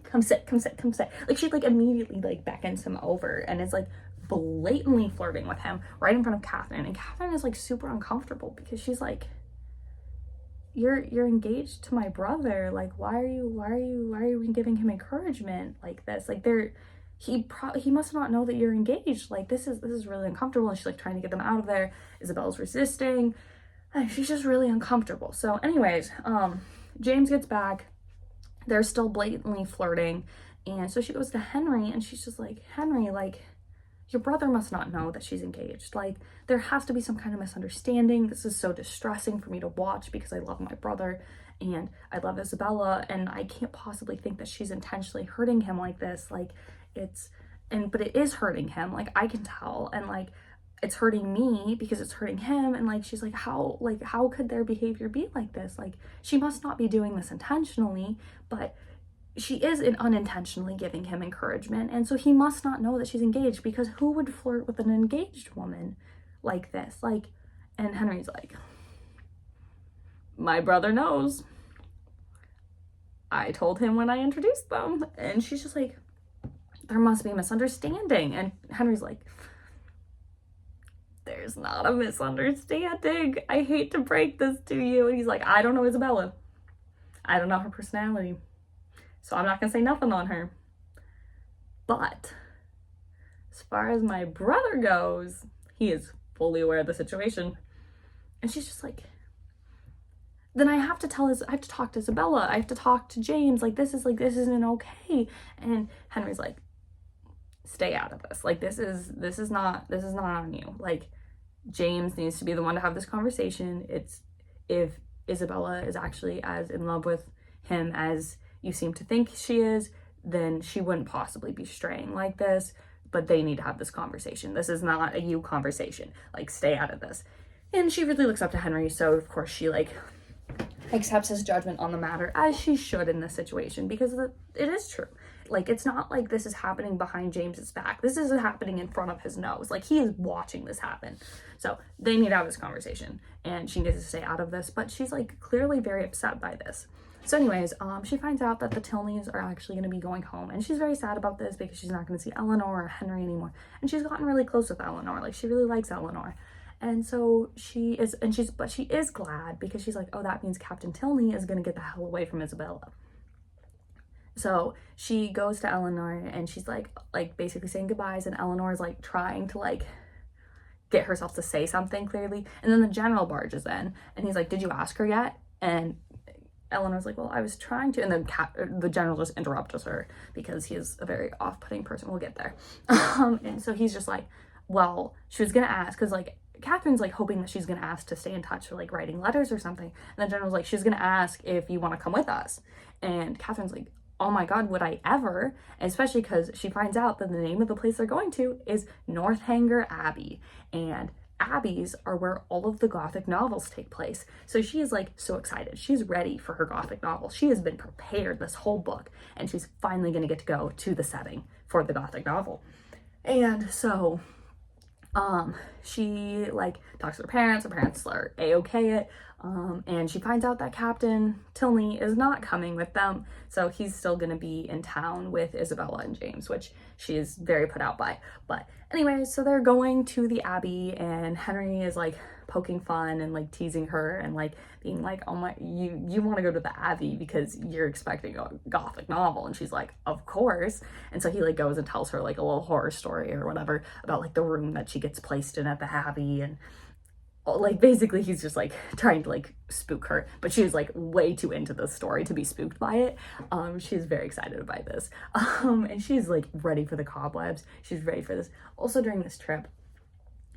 come sit. Like, she like immediately like beckons him over and is like blatantly flirting with him right in front of Catherine. And Catherine is like super uncomfortable because she's like, you're engaged to my brother. Like, why are you giving him encouragement like this? Like, he must not know that you're engaged. Like, this is really uncomfortable. And she's like trying to get them out of there. Isabella's resisting. And she's just really uncomfortable. So anyways, James gets back. They're still blatantly flirting. And so she goes to Henry and she's just like, Henry, like, your brother must not know that she's engaged. Like, there has to be some kind of misunderstanding. This is so distressing for me to watch because I love my brother and I love Isabella, and I can't possibly think that she's intentionally hurting him like this. Like, but it is hurting him. Like, I can tell. And like, it's hurting me because it's hurting him. And like, she's like, how could their behavior be like this? Like, she must not be doing this intentionally, but she is unintentionally giving him encouragement. And so he must not know that she's engaged, because who would flirt with an engaged woman like this? Like, and Henry's like, my brother knows. I told him when I introduced them. And she's just like, there must be a misunderstanding. And Henry's like, there's not a misunderstanding. I hate to break this to you. And he's like, I don't know Isabella. I don't know her personality. So I'm not gonna say nothing on her. But as far as my brother goes, he is fully aware of the situation. And she's just like, then I have to talk to Isabella. I have to talk to James. Like, this isn't okay. And Henry's like, stay out of this. Like, this is not on you. Like, James needs to be the one to have this conversation. It's, if Isabella is actually as in love with him as you seem to think she is, then she wouldn't possibly be straying like this. But they need to have this conversation. This is not a you conversation. Like, stay out of this. And she really looks up to Henry, so of course she like accepts his judgment on the matter, as she should in this situation, because it is true. Like, it's not like this is happening behind James's back. This is happening in front of his nose. Like, he is watching this happen. So they need to have this conversation, and she needs to stay out of this. But she's like clearly very upset by this. So anyways, she finds out that the Tilneys are actually going to be going home, and she's very sad about this because she's not going to see Eleanor or Henry anymore. And she's gotten really close with Eleanor. Like, she really likes Eleanor. And so she is glad because she's like, oh, that means Captain Tilney is going to get the hell away from Isabella. So she goes to Eleanor and she's like basically saying goodbyes, and Eleanor is like trying to like get herself to say something clearly. And then the general barges in and he's like, did you ask her yet? And Eleanor's like, well, I was trying to, and then the general just interrupts her because he is a very off-putting person. We'll get there. And so he's just like, well, she was gonna ask, because like Catherine's like hoping that she's gonna ask to stay in touch or like writing letters or something. And the general's like, she's gonna ask if you want to come with us. And Catherine's like, oh my God, would I ever? And especially because she finds out that the name of the place they're going to is Northanger Abbey. And abbeys are where all of the Gothic novels take place. So she is like so excited. She's ready for her Gothic novel. She has been prepared this whole book, and she's finally going to get to go to the setting for the Gothic novel. And so she like talks to her parents are a-okay it, and she finds out that Captain Tilney is not coming with them, so he's still gonna be in town with Isabella and James, which she is very put out by. But anyway, so they're going to the Abbey, and Henry is like poking fun and like teasing her and like being like, oh my, you want to go to the Abbey because you're expecting a Gothic novel. And she's like, of course. And so he like goes and tells her like a little horror story or whatever about like the room that she gets placed in at the Abbey, and like basically he's just like trying to like spook her, but she was like way too into the story to be spooked by it. She's very excited by this, and she's like ready for the cobwebs. She's ready for this. Also during this trip,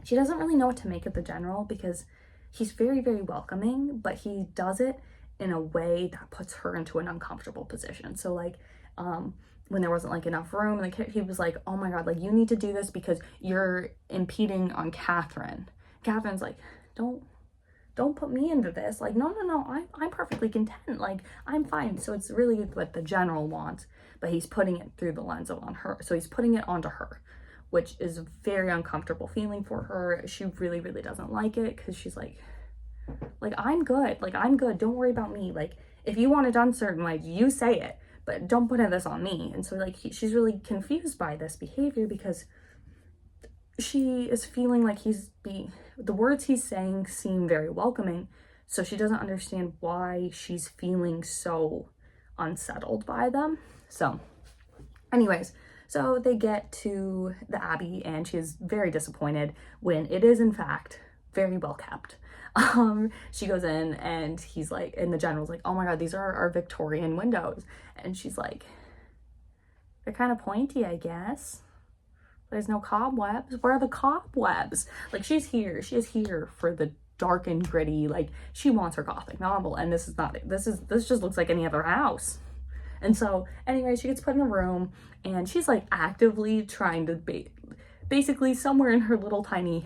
she doesn't really know what to make of the general because he's very, very welcoming, but he does it in a way that puts her into an uncomfortable position. So like when there wasn't like enough room, like he was like, oh my God, like you need to do this because you're impeding on Catherine. Catherine's like, don't put me into this. Like, no, I'm perfectly content. Like, I'm fine. So it's really what the general wants, but he's putting it through the lens of on her. So he's putting it onto her, which is a very uncomfortable feeling for her. She really, really doesn't like it because she's like, I'm good. Like, I'm good. Don't worry about me. Like, if you want it done certain ways, you say it, but don't put this on me. And so like, she's really confused by this behavior because she is feeling like the words he's saying seem very welcoming, so she doesn't understand why she's feeling so unsettled by them. So anyways, so they get to the Abbey and she is very disappointed when it is in fact very well kept. She goes in and he's like, and the general's like, oh my God, these are our Victorian windows. And she's like, they're kind of pointy, I guess. There's no cobwebs. Where are the cobwebs? Like, she is here for the dark and gritty, like, she wants her Gothic novel, and this is not it. This just looks like any other house. And so, anyway, she gets put in a room, and she's, like, actively trying to basically somewhere in her little tiny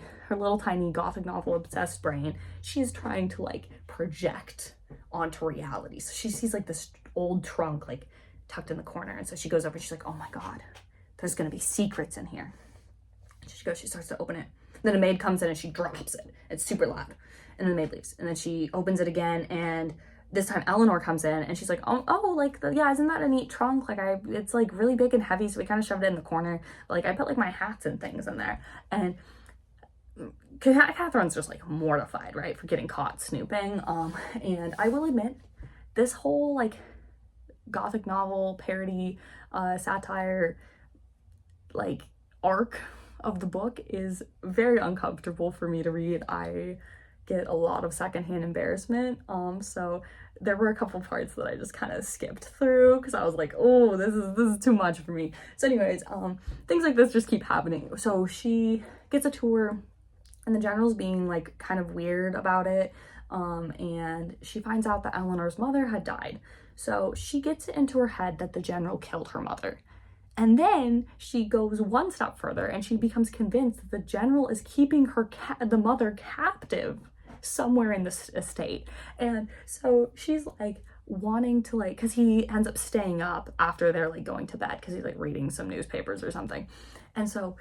Gothic novel obsessed brain, she's trying to, like, project onto reality. So she sees, like, this old trunk, like, tucked in the corner, and so she goes over and she's like, oh my God, there's gonna be secrets in here. She starts to open it. Then a maid comes in and she drops it. It's super loud. And then the maid leaves. And then she opens it again, and this time Eleanor comes in and she's like, oh, like, yeah, isn't that a neat trunk? Like, it's like really big and heavy, so we kind of shoved it in the corner. But, like, I put like my hats and things in there. And Catherine's just like mortified, right, for getting caught snooping. And I will admit, this whole like Gothic novel parody, satire, like arc of the book is very uncomfortable for me to read. I get a lot of secondhand embarrassment, so there were a couple parts that I just kind of skipped through because I was like, oh, this is too much for me. So anyways, things like this just keep happening. So she gets a tour and the general's being like kind of weird about it, and she finds out that Eleanor's mother had died. So she gets it into her head that the general killed her mother. And then she goes one step further and she becomes convinced that the general is keeping the mother captive somewhere in this estate. And so she's like wanting to, like, because he ends up staying up after they're like going to bed because he's like reading some newspapers or something. And so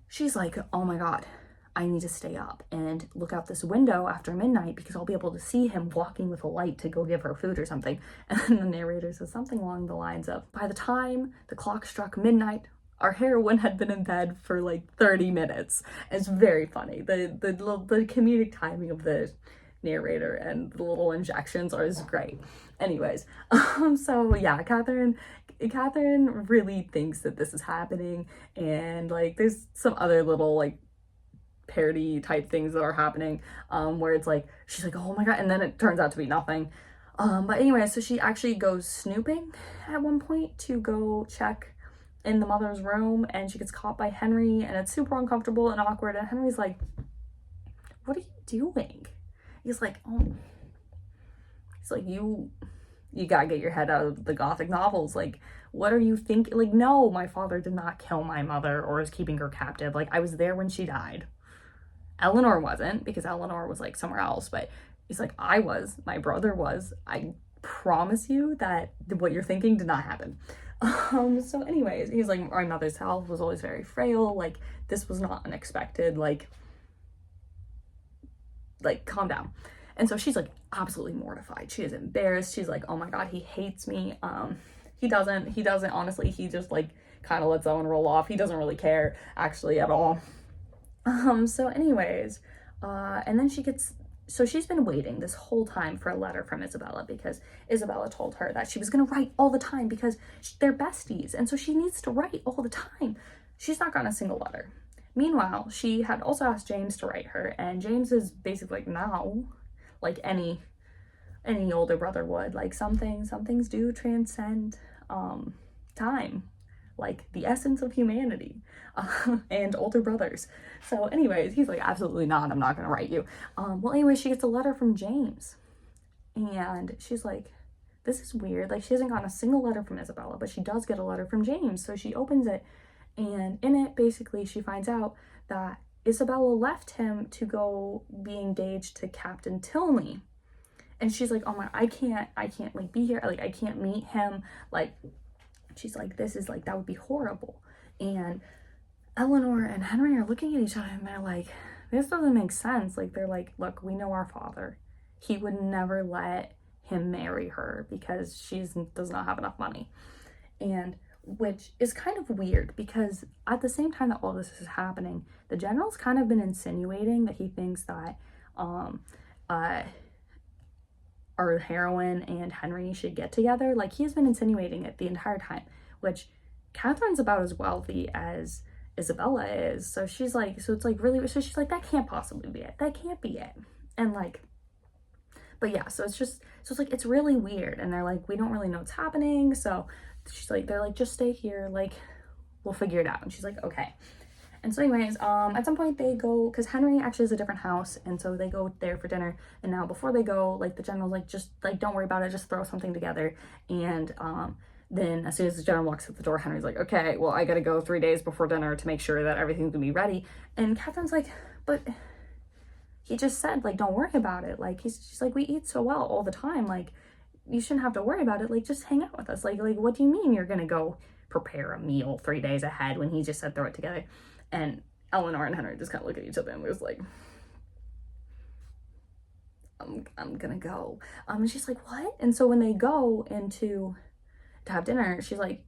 she's like, oh my God, I need to stay up and look out this window after midnight because I'll be able to see him walking with a light to go give her food or something. And then the narrator says something along the lines of, by the time the clock struck midnight, our heroine had been in bed for like 30 minutes. It's very funny. The comedic timing of the narrator and the little injections is great. Anyways, so yeah, Catherine really thinks that this is happening, and like there's some other little like parody type things that are happening, where it's like she's like, oh my God, and then it turns out to be nothing. But anyway, so she actually goes snooping at one point to go check in the mother's room, and she gets caught by Henry, and it's super uncomfortable and awkward, and Henry's like, what are you doing? He's like, oh, he's like, you gotta get your head out of the gothic novels. Like, what are you thinking? Like, no, my father did not kill my mother or is keeping her captive. Like, I was there when she died. Eleanor wasn't, because Eleanor was like somewhere else, but he's like, I was, my brother was. I promise you that what you're thinking did not happen. So anyways, he's like, my mother's health was always very frail. Like, this was not unexpected. Like, calm down. And so she's like absolutely mortified. She is embarrassed. She's like, oh my God, he hates me. He doesn't, honestly, he just like kind of lets that one roll off. He doesn't really care actually at all. So anyways, and then so she's been waiting this whole time for a letter from Isabella, because Isabella told her that she was going to write all the time because they're besties. And so she needs to write all the time. She's not gotten a single letter. Meanwhile, she had also asked James to write her, and James is basically like, no, like any older brother would. Like, some things do transcend time, like the essence of humanity, and older brothers. So anyways, he's like, absolutely not, I'm not gonna write you. Well, anyway, she gets a letter from James, and she's like, this is weird. Like, she hasn't gotten a single letter from Isabella, but she does get a letter from James. So she opens it, and in it, basically, she finds out that Isabella left him to go be engaged to Captain Tilney. And she's like, oh my, I can't like be here. Like, I can't meet him. Like, she's like, this is like, that would be horrible. And Eleanor and Henry are looking at each other, and they're like, this doesn't make sense. Like, they're like, look, we know our father. He would never let him marry her because she does not have enough money. And which is kind of weird, because at the same time that all this is happening, the general's kind of been insinuating that he thinks that our heroine and Henry should get together. Like, he's been insinuating it the entire time, which Catherine's about as wealthy as Isabella is. So she's like, so it's like really, so she's like, that can't possibly be it. That can't be it. And like, but yeah, so it's like, it's really weird. And they're like, we don't really know what's happening. So she's like, they're like, just stay here, like, we'll figure it out. And she's like, okay. And so anyways, at some point they go, because Henry actually has a different house, and so they go there for dinner. And now before they go, like, the general's like, just like, don't worry about it, just throw something together. And then as soon as the general walks out the door, Henry's like, okay, well, I gotta go 3 days before dinner to make sure that everything's gonna be ready. And Catherine's like, but he just said, like, don't worry about it. Like, she's like, we eat so well all the time, like, you shouldn't have to worry about it. Like, just hang out with us. Like, what do you mean you're gonna go prepare a meal 3 days ahead when he just said throw it together? And Eleanor and Henry just kind of look at each other and was like, I'm gonna go. And she's like, what? And so when they go to have dinner, she's like,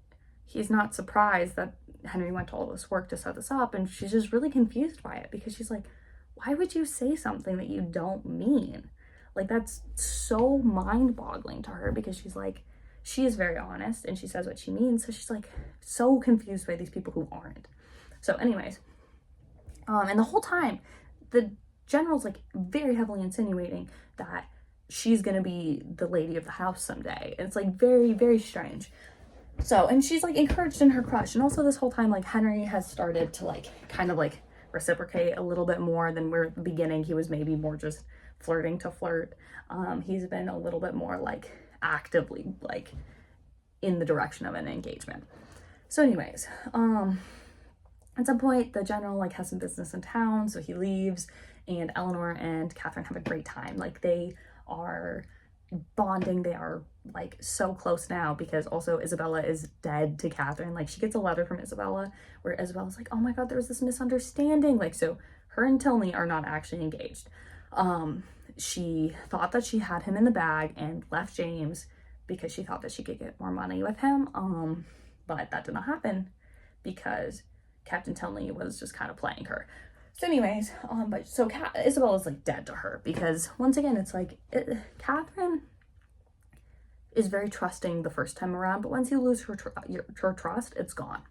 he's not surprised that Henry went to all this work to set this up. And she's just really confused by it, because she's like, why would you say something that you don't mean? Like, that's so mind-boggling to her, because she's like, she is very honest and she says what she means. So she's like so confused by these people who aren't. So anyways, and the whole time the general's like very heavily insinuating that she's gonna be the lady of the house someday. And it's like very, very strange. So, and she's like encouraged in her crush. And also this whole time, like, Henry has started to like kind of like reciprocate a little bit more than where at the beginning he was maybe more just flirting to flirt. He's been a little bit more like actively like in the direction of an engagement. So anyways, at some point the general like has some business in town, so he leaves, and Eleanor and Catherine have a great time. Like, they are bonding, they are like so close now, because also Isabella is dead to Catherine. Like, she gets a letter from Isabella where Isabella's like, oh my god, there was this misunderstanding. Like, so her and Tilney are not actually engaged. She thought that she had him in the bag and left James because she thought that she could get more money with him. But that did not happen, because Captain Tilney was just kind of playing her. So anyways, but so Isabella's like dead to her, because once again, it's like, Catherine is very trusting the first time around, but once you lose her trust, it's gone.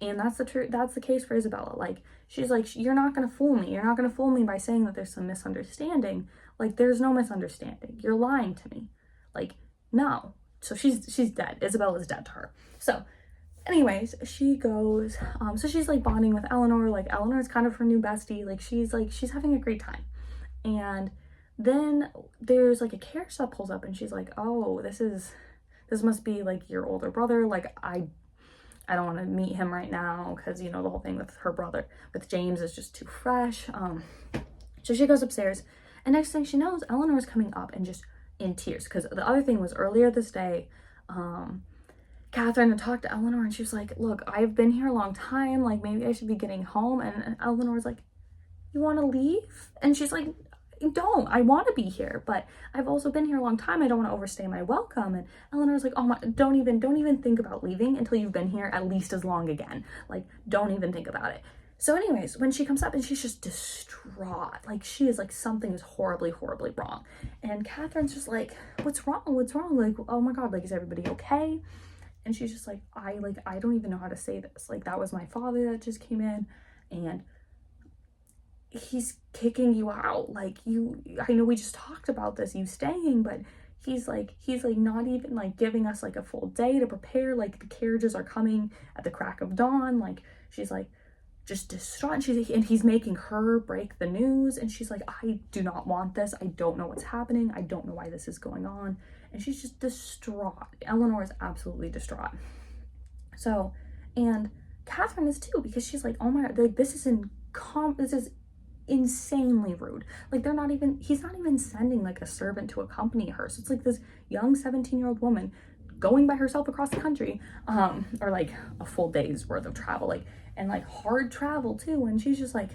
And that's the case for Isabella. Like, she's like, you're not gonna fool me. You're not gonna fool me by saying that there's some misunderstanding. Like, there's no misunderstanding. You're lying to me. Like, no. So she's dead. Isabella's dead to her. So anyways, she goes, so she's like bonding with Eleanor. Like, Eleanor's kind of her new bestie. Like, she's having a great time. And then there's like a carriage that pulls up, and she's like, oh, this must be like your older brother. Like, I don't want to meet him right now, because, you know, the whole thing with her brother, with James, is just too fresh. So she goes upstairs, and next thing she knows, Eleanor's coming up and just in tears. Because the other thing was, earlier this day, Catherine had talked to Eleanor, and she was like, look, I've been here a long time, like, maybe I should be getting home. And Eleanor's like, you want to leave? And she's like, I want to be here, but I've also been here a long time. I don't want to overstay my welcome. And Eleanor's like, oh my, don't even think about leaving until you've been here at least as long again. Like, don't even think about it. So anyways, when she comes up, and she's just distraught, like, she is like, something is horribly, horribly wrong. And Catherine's just like, what's wrong? Like, oh my God, like, is everybody okay? And she's just like, I don't even know how to say this. Like, that was my father that just came in, and he's kicking you out. Like, I know we just talked about this, you staying, but he's like not even like giving us like a full day to prepare. Like, the carriages are coming at the crack of dawn. Like, she's like just distraught, and he's making her break the news, and she's like, I do not want this. I don't know what's happening. I don't know why this is going on. And she's just distraught. Eleanor is absolutely distraught. So, and Catherine is too, because she's like, oh my God, like, this is insanely rude. Like, he's not even sending like a servant to accompany her. So it's like this young 17-year-old woman going by herself across the country, or like a full day's worth of travel, like, and like hard travel too. And she's just like,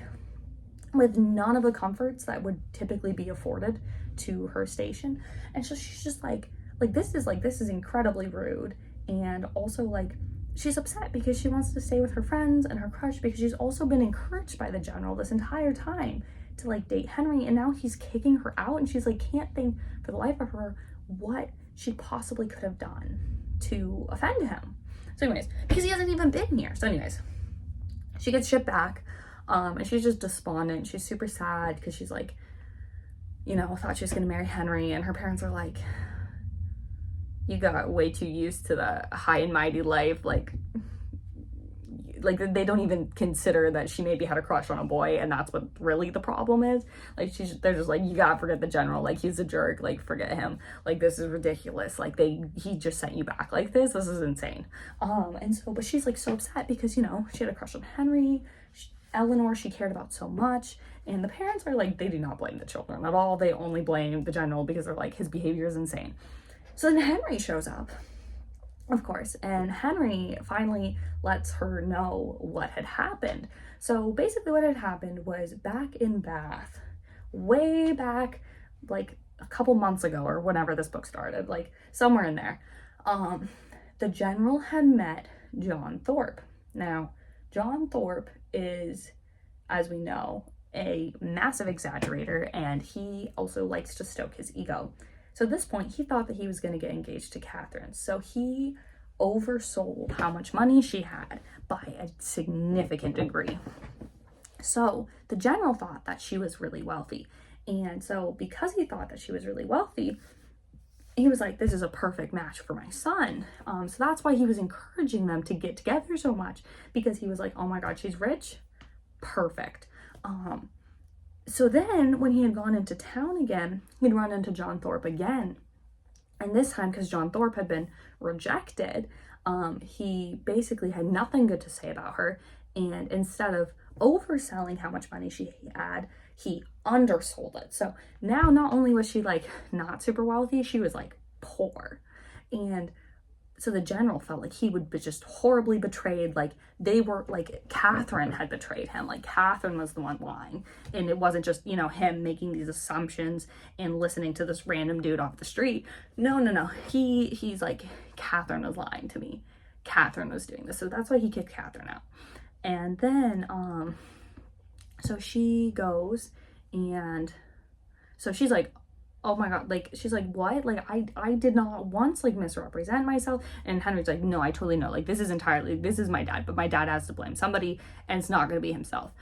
with none of the comforts that would typically be afforded to her station. And so she's just like this is incredibly rude. And also, like, she's upset because she wants to stay with her friends and her crush, because she's also been encouraged by the general this entire time to like date Henry, and now he's kicking her out, and she's like, can't think for the life of her what she possibly could have done to offend him. So anyways, because he hasn't even been here. So anyways, she gets shipped back, and she's just despondent. She's super sad because she's like, you know, thought she was gonna marry Henry, and her parents are like, you got way too used to the high and mighty life. Like they don't even consider that she maybe had a crush on a boy, and that's what really the problem is. Like, they're just like, you gotta forget the general. Like, he's a jerk. Like, forget him. Like, this is ridiculous. Like, he just sent you back like this. This is insane. And so, but she's like so upset because, you know, she had a crush on Henry. Eleanor, she cared about so much. And the parents are like, they do not blame the children at all. They only blame the general because they're like, his behavior is insane. So then Henry shows up, of course, and Henry finally lets her know what had happened. So basically what had happened was, back in Bath, way back, like a couple months ago, or whenever this book started, like somewhere in there, the general had met John Thorpe. Now, John Thorpe is, as we know, a massive exaggerator, and he also likes to stoke his ego. So at this point, he thought that he was going to get engaged to Catherine. So he oversold how much money she had by a significant degree. So the general thought that she was really wealthy. And so because he thought that she was really wealthy, he was like, this is a perfect match for my son. So that's why he was encouraging them to get together so much, because he was like, oh my God, she's rich. Perfect. So then when he had gone into town again, he'd run into John Thorpe again. And this time, because John Thorpe had been rejected, he basically had nothing good to say about her. And instead of overselling how much money she had, he undersold it. So now not only was she like not super wealthy, she was like poor. And so the general felt like he would be just horribly betrayed. Like, they were like, Catherine had betrayed him. Like, Catherine was the one lying. And it wasn't just, you know, him making these assumptions and listening to this random dude off the street. No. He's like, Catherine was lying to me. Catherine was doing this. So that's why he kicked Catherine out. And then, so she goes, and so she's like, oh my God, like, she's like, what? Like, I did not once, like, misrepresent myself. And Henry's like, no, I totally know. Like, this is my dad, but my dad has to blame somebody, and it's not going to be himself.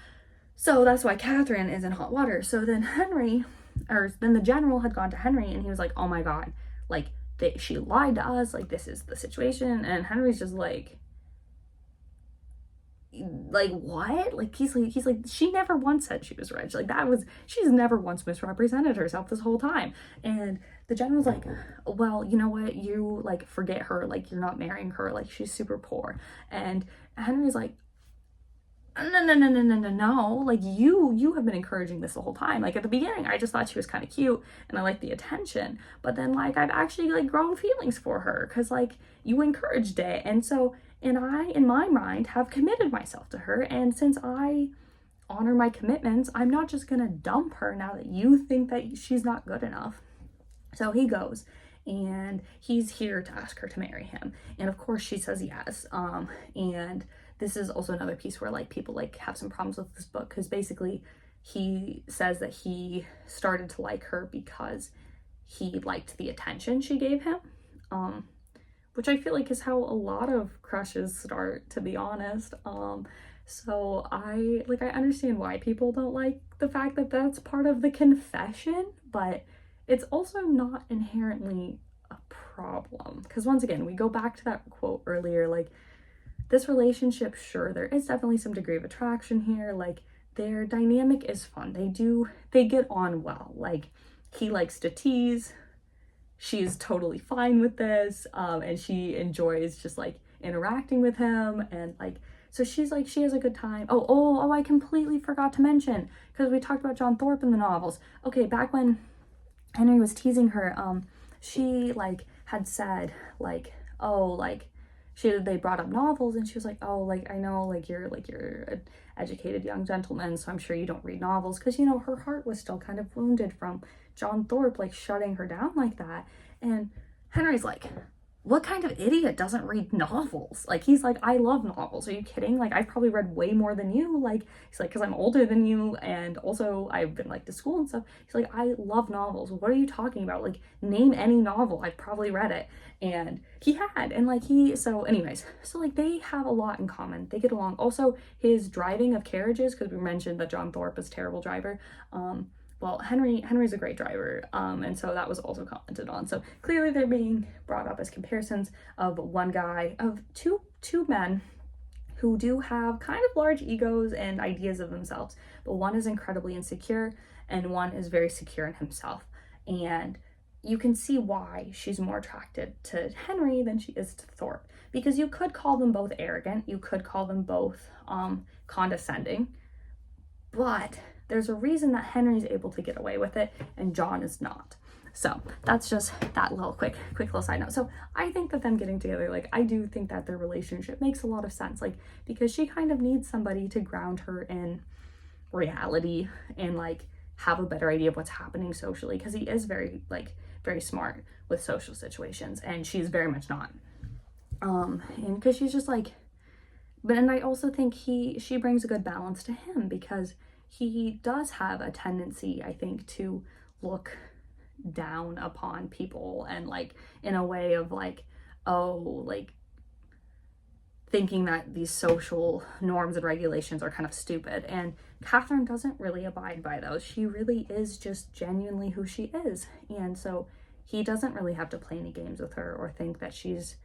So that's why Catherine is in hot water. So then then the general had gone to Henry, and he was like, oh my God, like, she lied to us, like, this is the situation. And Henry's just like what? Like he's like she never once said she was rich. Like she's never once misrepresented herself this whole time. And the general's like, well, you know what, you like forget her, like you're not marrying her, like she's super poor. And Henry's like, no, like you have been encouraging this the whole time. Like at the beginning I just thought she was kind of cute and I liked the attention, but then like I've actually like grown feelings for her because like you encouraged it. And so, and I, in my mind, have committed myself to her. And since I honor my commitments, I'm not just gonna dump her now that you think that she's not good enough. So he goes and he's here to ask her to marry him. And of course she says yes. And this is also another piece where like people like have some problems with this book, because basically he says that he started to like her because he liked the attention she gave him. Which I feel like is how a lot of crushes start, to be honest. So I understand why people don't like the fact that that's part of the confession, but it's also not inherently a problem. Because once again, we go back to that quote earlier, like this relationship, sure, there is definitely some degree of attraction here. Like their dynamic is fun. They get on well. Like he likes to tease. She's totally fine with this, and she enjoys just like interacting with him, and like so she's like, she has a good time. Oh, I completely forgot to mention, because we talked about John Thorpe in the novels. Okay, back when Henry was teasing her, she like had said like, oh, like they brought up novels, and she was like, oh, like I know like you're an educated young gentleman, so I'm sure you don't read novels, because you know her heart was still kind of wounded from John Thorpe like shutting her down like that. And Henry's like, what kind of idiot doesn't read novels? Like he's like, I love novels, are you kidding? Like I've probably read way more than you. Like he's like, because I'm older than you, and also I've been like to school and stuff. He's like, I love novels, what are you talking about? Like name any novel, I've probably read it. And he had, and like so anyways, so like they have a lot in common, they get along. Also his driving of carriages, because we mentioned that John Thorpe is a terrible driver. Well, Henry's a great driver, and so that was also commented on. So clearly they're being brought up as comparisons of two men who do have kind of large egos and ideas of themselves, but one is incredibly insecure and one is very secure in himself. And you can see why she's more attracted to Henry than she is to Thorpe, because you could call them both arrogant, you could call them both condescending, but there's a reason that Henry's able to get away with it and John is not. So that's just that little quick little side note. So I think that them getting together, like I do think that their relationship makes a lot of sense, like because she kind of needs somebody to ground her in reality and like have a better idea of what's happening socially, because he is very smart with social situations and she's very much not. And because she's just like, but and I also think she brings a good balance to him, because he does have a tendency, I think, to look down upon people and like in a way of like, oh, like thinking that these social norms and regulations are kind of stupid. And Catherine doesn't really abide by those. She really is just genuinely who she is. And so he doesn't really have to play any games with her or think that she's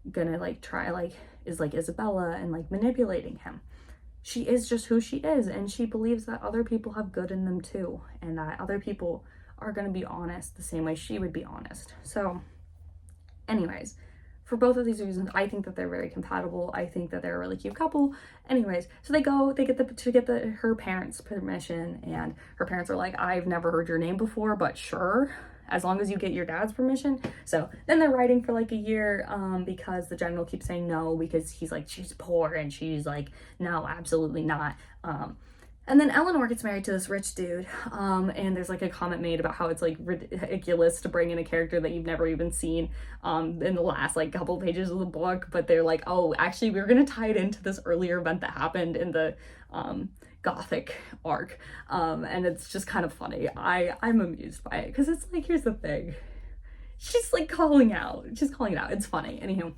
gonna like try like is like Isabella and like manipulating him. She is just who she is, and she believes that other people have good in them too, and that other people are going to be honest the same way she would be honest. So anyways, for both of these reasons, I think that they're very compatible. I think that they're a really cute couple. Anyways, so they get her parents' permission, and her parents are like, I've never heard your name before, but sure, as long as you get your dad's permission. So then they're writing for like a year, because the general keeps saying no, because he's like, she's poor, and she's like, no, absolutely not. And then Eleanor gets married to this rich dude, and there's like a comment made about how it's like ridiculous to bring in a character that you've never even seen in the last like couple pages of the book, but they're like, oh, actually we're gonna tie it into this earlier event that happened in the Gothic arc, and it's just kind of funny. I'm amused by it, because it's like, here's the thing, she's like calling out, it's funny. Anywho,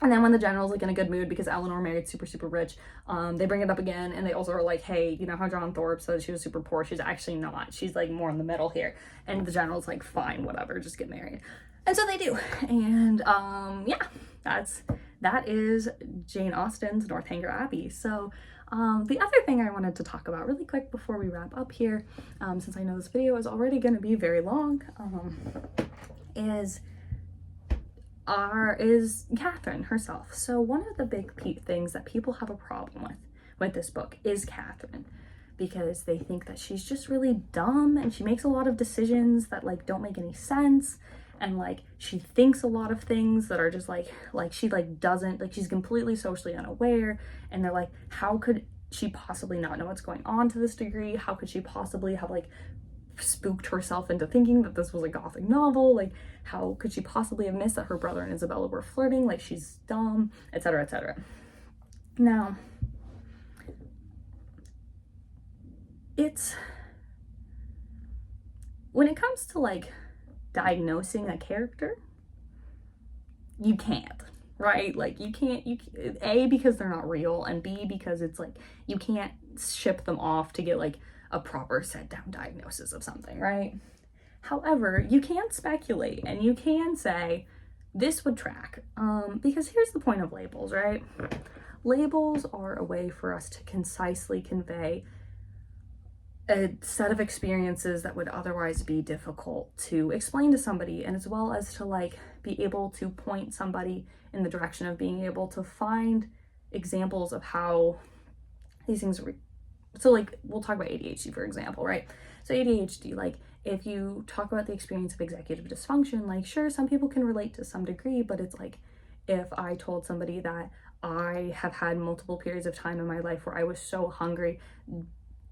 and then when the general's like in a good mood because Eleanor married super rich, they bring it up again, and they also are like, hey, you know how John Thorpe said she was super poor? She's actually not. She's like more in the middle here. And the general's like, fine, whatever, just get married. And so they do. And yeah, that is Jane Austen's Northanger Abbey. So the other thing I wanted to talk about really quick before we wrap up here, since I know this video is already going to be very long, is Catherine herself. So one of the big things that people have a problem with this book is Catherine, because they think that she's just really dumb and she makes a lot of decisions that like don't make any sense, and like she thinks a lot of things that are just like she like doesn't, like she's completely socially unaware, and they're like, how could she possibly not know what's going on to this degree? How could she possibly have like spooked herself into thinking that this was a gothic novel? Like, how could she possibly have missed that her brother and Isabella were flirting? Like, she's dumb, etc., etc. Now, when it comes to like diagnosing a character, you can't, right? Like you can't, A, because they're not real, and B, because it's like you can't ship them off to get like a proper set down diagnosis of something, right? However, you can speculate and you can say this would track, because here's the point of labels, right? Labels are a way for us to concisely convey a set of experiences that would otherwise be difficult to explain to somebody, and as well as to like be able to point somebody in the direction of being able to find examples of how these things so like we'll talk about ADHD, for example, right? So ADHD, like if you talk about the experience of executive dysfunction, like sure, some people can relate to some degree, but it's like if I told somebody that I have had multiple periods of time in my life where I was so hungry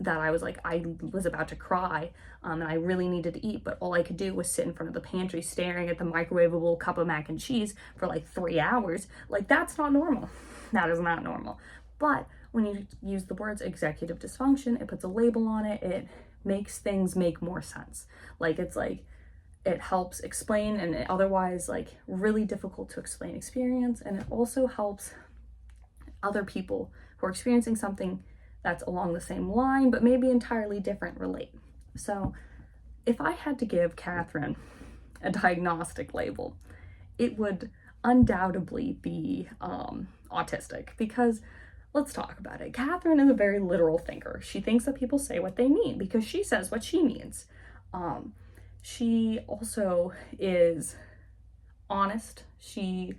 that I was like, I was about to cry, and I really needed to eat, but all I could do was sit in front of the pantry staring at the microwavable cup of mac and cheese for like 3 hours. Like, that's not normal. That is not normal. But when you use the words executive dysfunction, it puts a label on it. It makes things make more sense. Like, it's like, it helps explain an otherwise like really difficult to explain experience, and it also helps other people who are experiencing something that's along the same line but maybe entirely different relate. So if I had to give Catherine a diagnostic label, it would undoubtedly be autistic, because let's talk about it. Catherine is a very literal thinker. She thinks that people say what they mean because she says what she means. She also is honest. She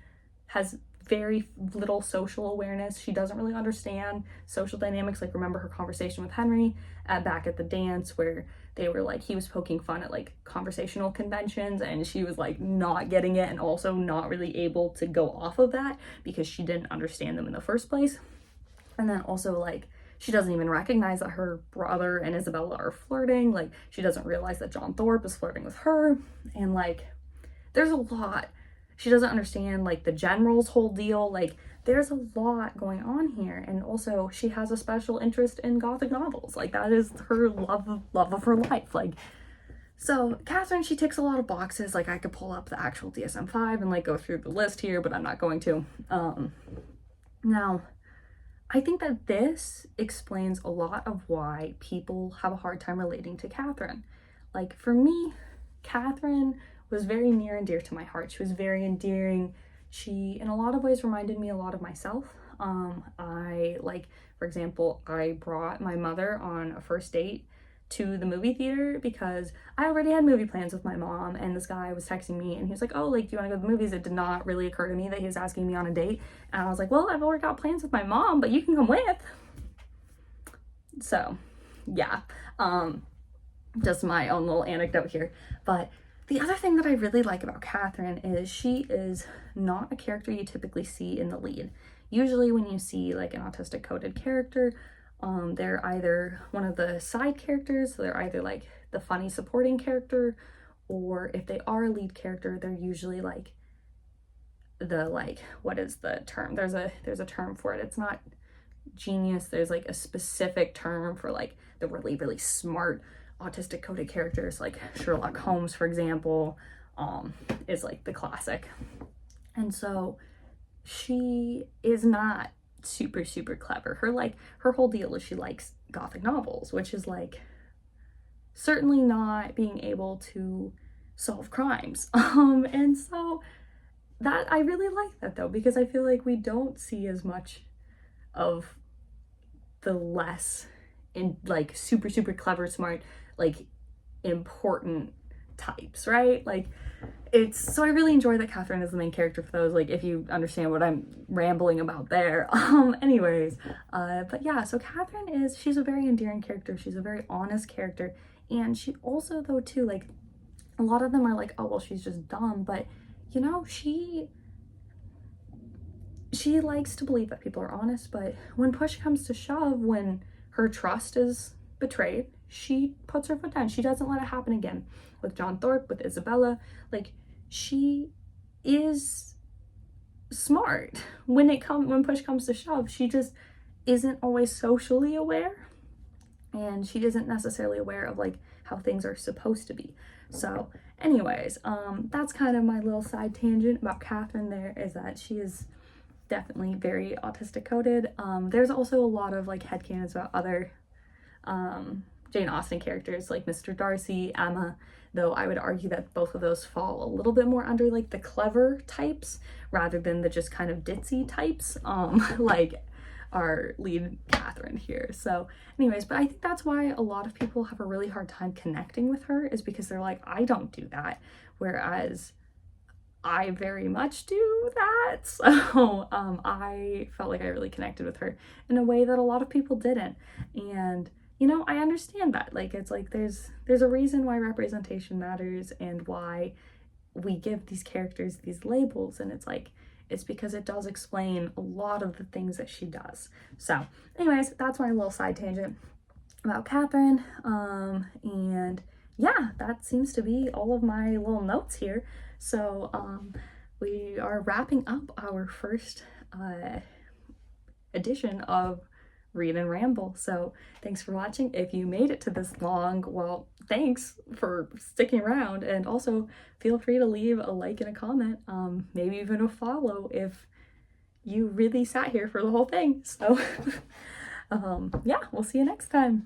has very little social awareness. She doesn't really understand social dynamics. Like, remember her conversation with Henry back at the dance where they were like, he was poking fun at like conversational conventions, and she was like not getting it and also not really able to go off of that because she didn't understand them in the first place. And then also like she doesn't even recognize that her brother and Isabella are flirting. Like, she doesn't realize that John Thorpe is flirting with her, and like there's a lot. She doesn't understand like the general's whole deal. Like, there's a lot going on here. And also she has a special interest in gothic novels. Like, that is her love of her life. Like, so Catherine, she ticks a lot of boxes. Like, I could pull up the actual DSM-5 and like go through the list here, but I'm not going to. Now, I think that this explains a lot of why people have a hard time relating to Catherine. Like, for me, Catherine was very near and dear to my heart. She was very endearing. She, in a lot of ways, reminded me a lot of myself. I, like, for example, I brought my mother on a first date to the movie theater because I already had movie plans with my mom, and this guy was texting me and he was like, oh, like, do you want to go to the movies? It did not really occur to me that he was asking me on a date. And I was like, well, I've already got plans with my mom, but you can come with. So, yeah, just my own little anecdote here. But the other thing that I really like about Catherine is she is not a character you typically see in the lead. Usually when you see like an autistic coded character, they're either one of the side characters, so they're either like the funny supporting character, or if they are a lead character, they're usually like the, like, what is the term? There's a term for it. It's not genius. There's like a specific term for like the really, really smart autistic coded characters, like Sherlock Holmes, for example, is like the classic. And so she is not super, super clever. Her whole deal is she likes gothic novels, which is like certainly not being able to solve crimes. And so that, I really like that though, because I feel like we don't see as much of the less in like super clever, smart, like important types, right? Like it's, so I really enjoy that Catherine is the main character for those, like if you understand what I'm rambling about there. Anyways, but yeah, so Catherine is, she's a very endearing character, she's a very honest character, and she also though too, like a lot of them are like, oh well, she's just dumb, but you know, she likes to believe that people are honest, but when push comes to shove, when her trust is betrayed, she puts her foot down. She doesn't let it happen again. With John Thorpe, with Isabella, like she is smart. When push comes to shove, she just isn't always socially aware, and she isn't necessarily aware of like how things are supposed to be. So anyways, that's kind of my little side tangent about Catherine there, is that she is definitely very autistic coded. There's also a lot of like headcanons about other Jane Austen characters like Mr. Darcy, Emma, though I would argue that both of those fall a little bit more under like the clever types rather than the just kind of ditzy types, like our lead Catherine here. So anyways, but I think that's why a lot of people have a really hard time connecting with her, is because they're like, I don't do that, whereas I very much do that. So I felt like I really connected with her in a way that a lot of people didn't. And you know, I understand that. Like it's like there's a reason why representation matters and why we give these characters these labels, and it's like it's because it does explain a lot of the things that she does. So anyways, that's my little side tangent about Catherine. And yeah, that seems to be all of my little notes here. So we are wrapping up our first edition of Read and Ramble. So thanks for watching. If you made it to this long, well, thanks for sticking around, and also feel free to leave a like and a comment, maybe even a follow if you really sat here for the whole thing. So yeah, we'll see you next time.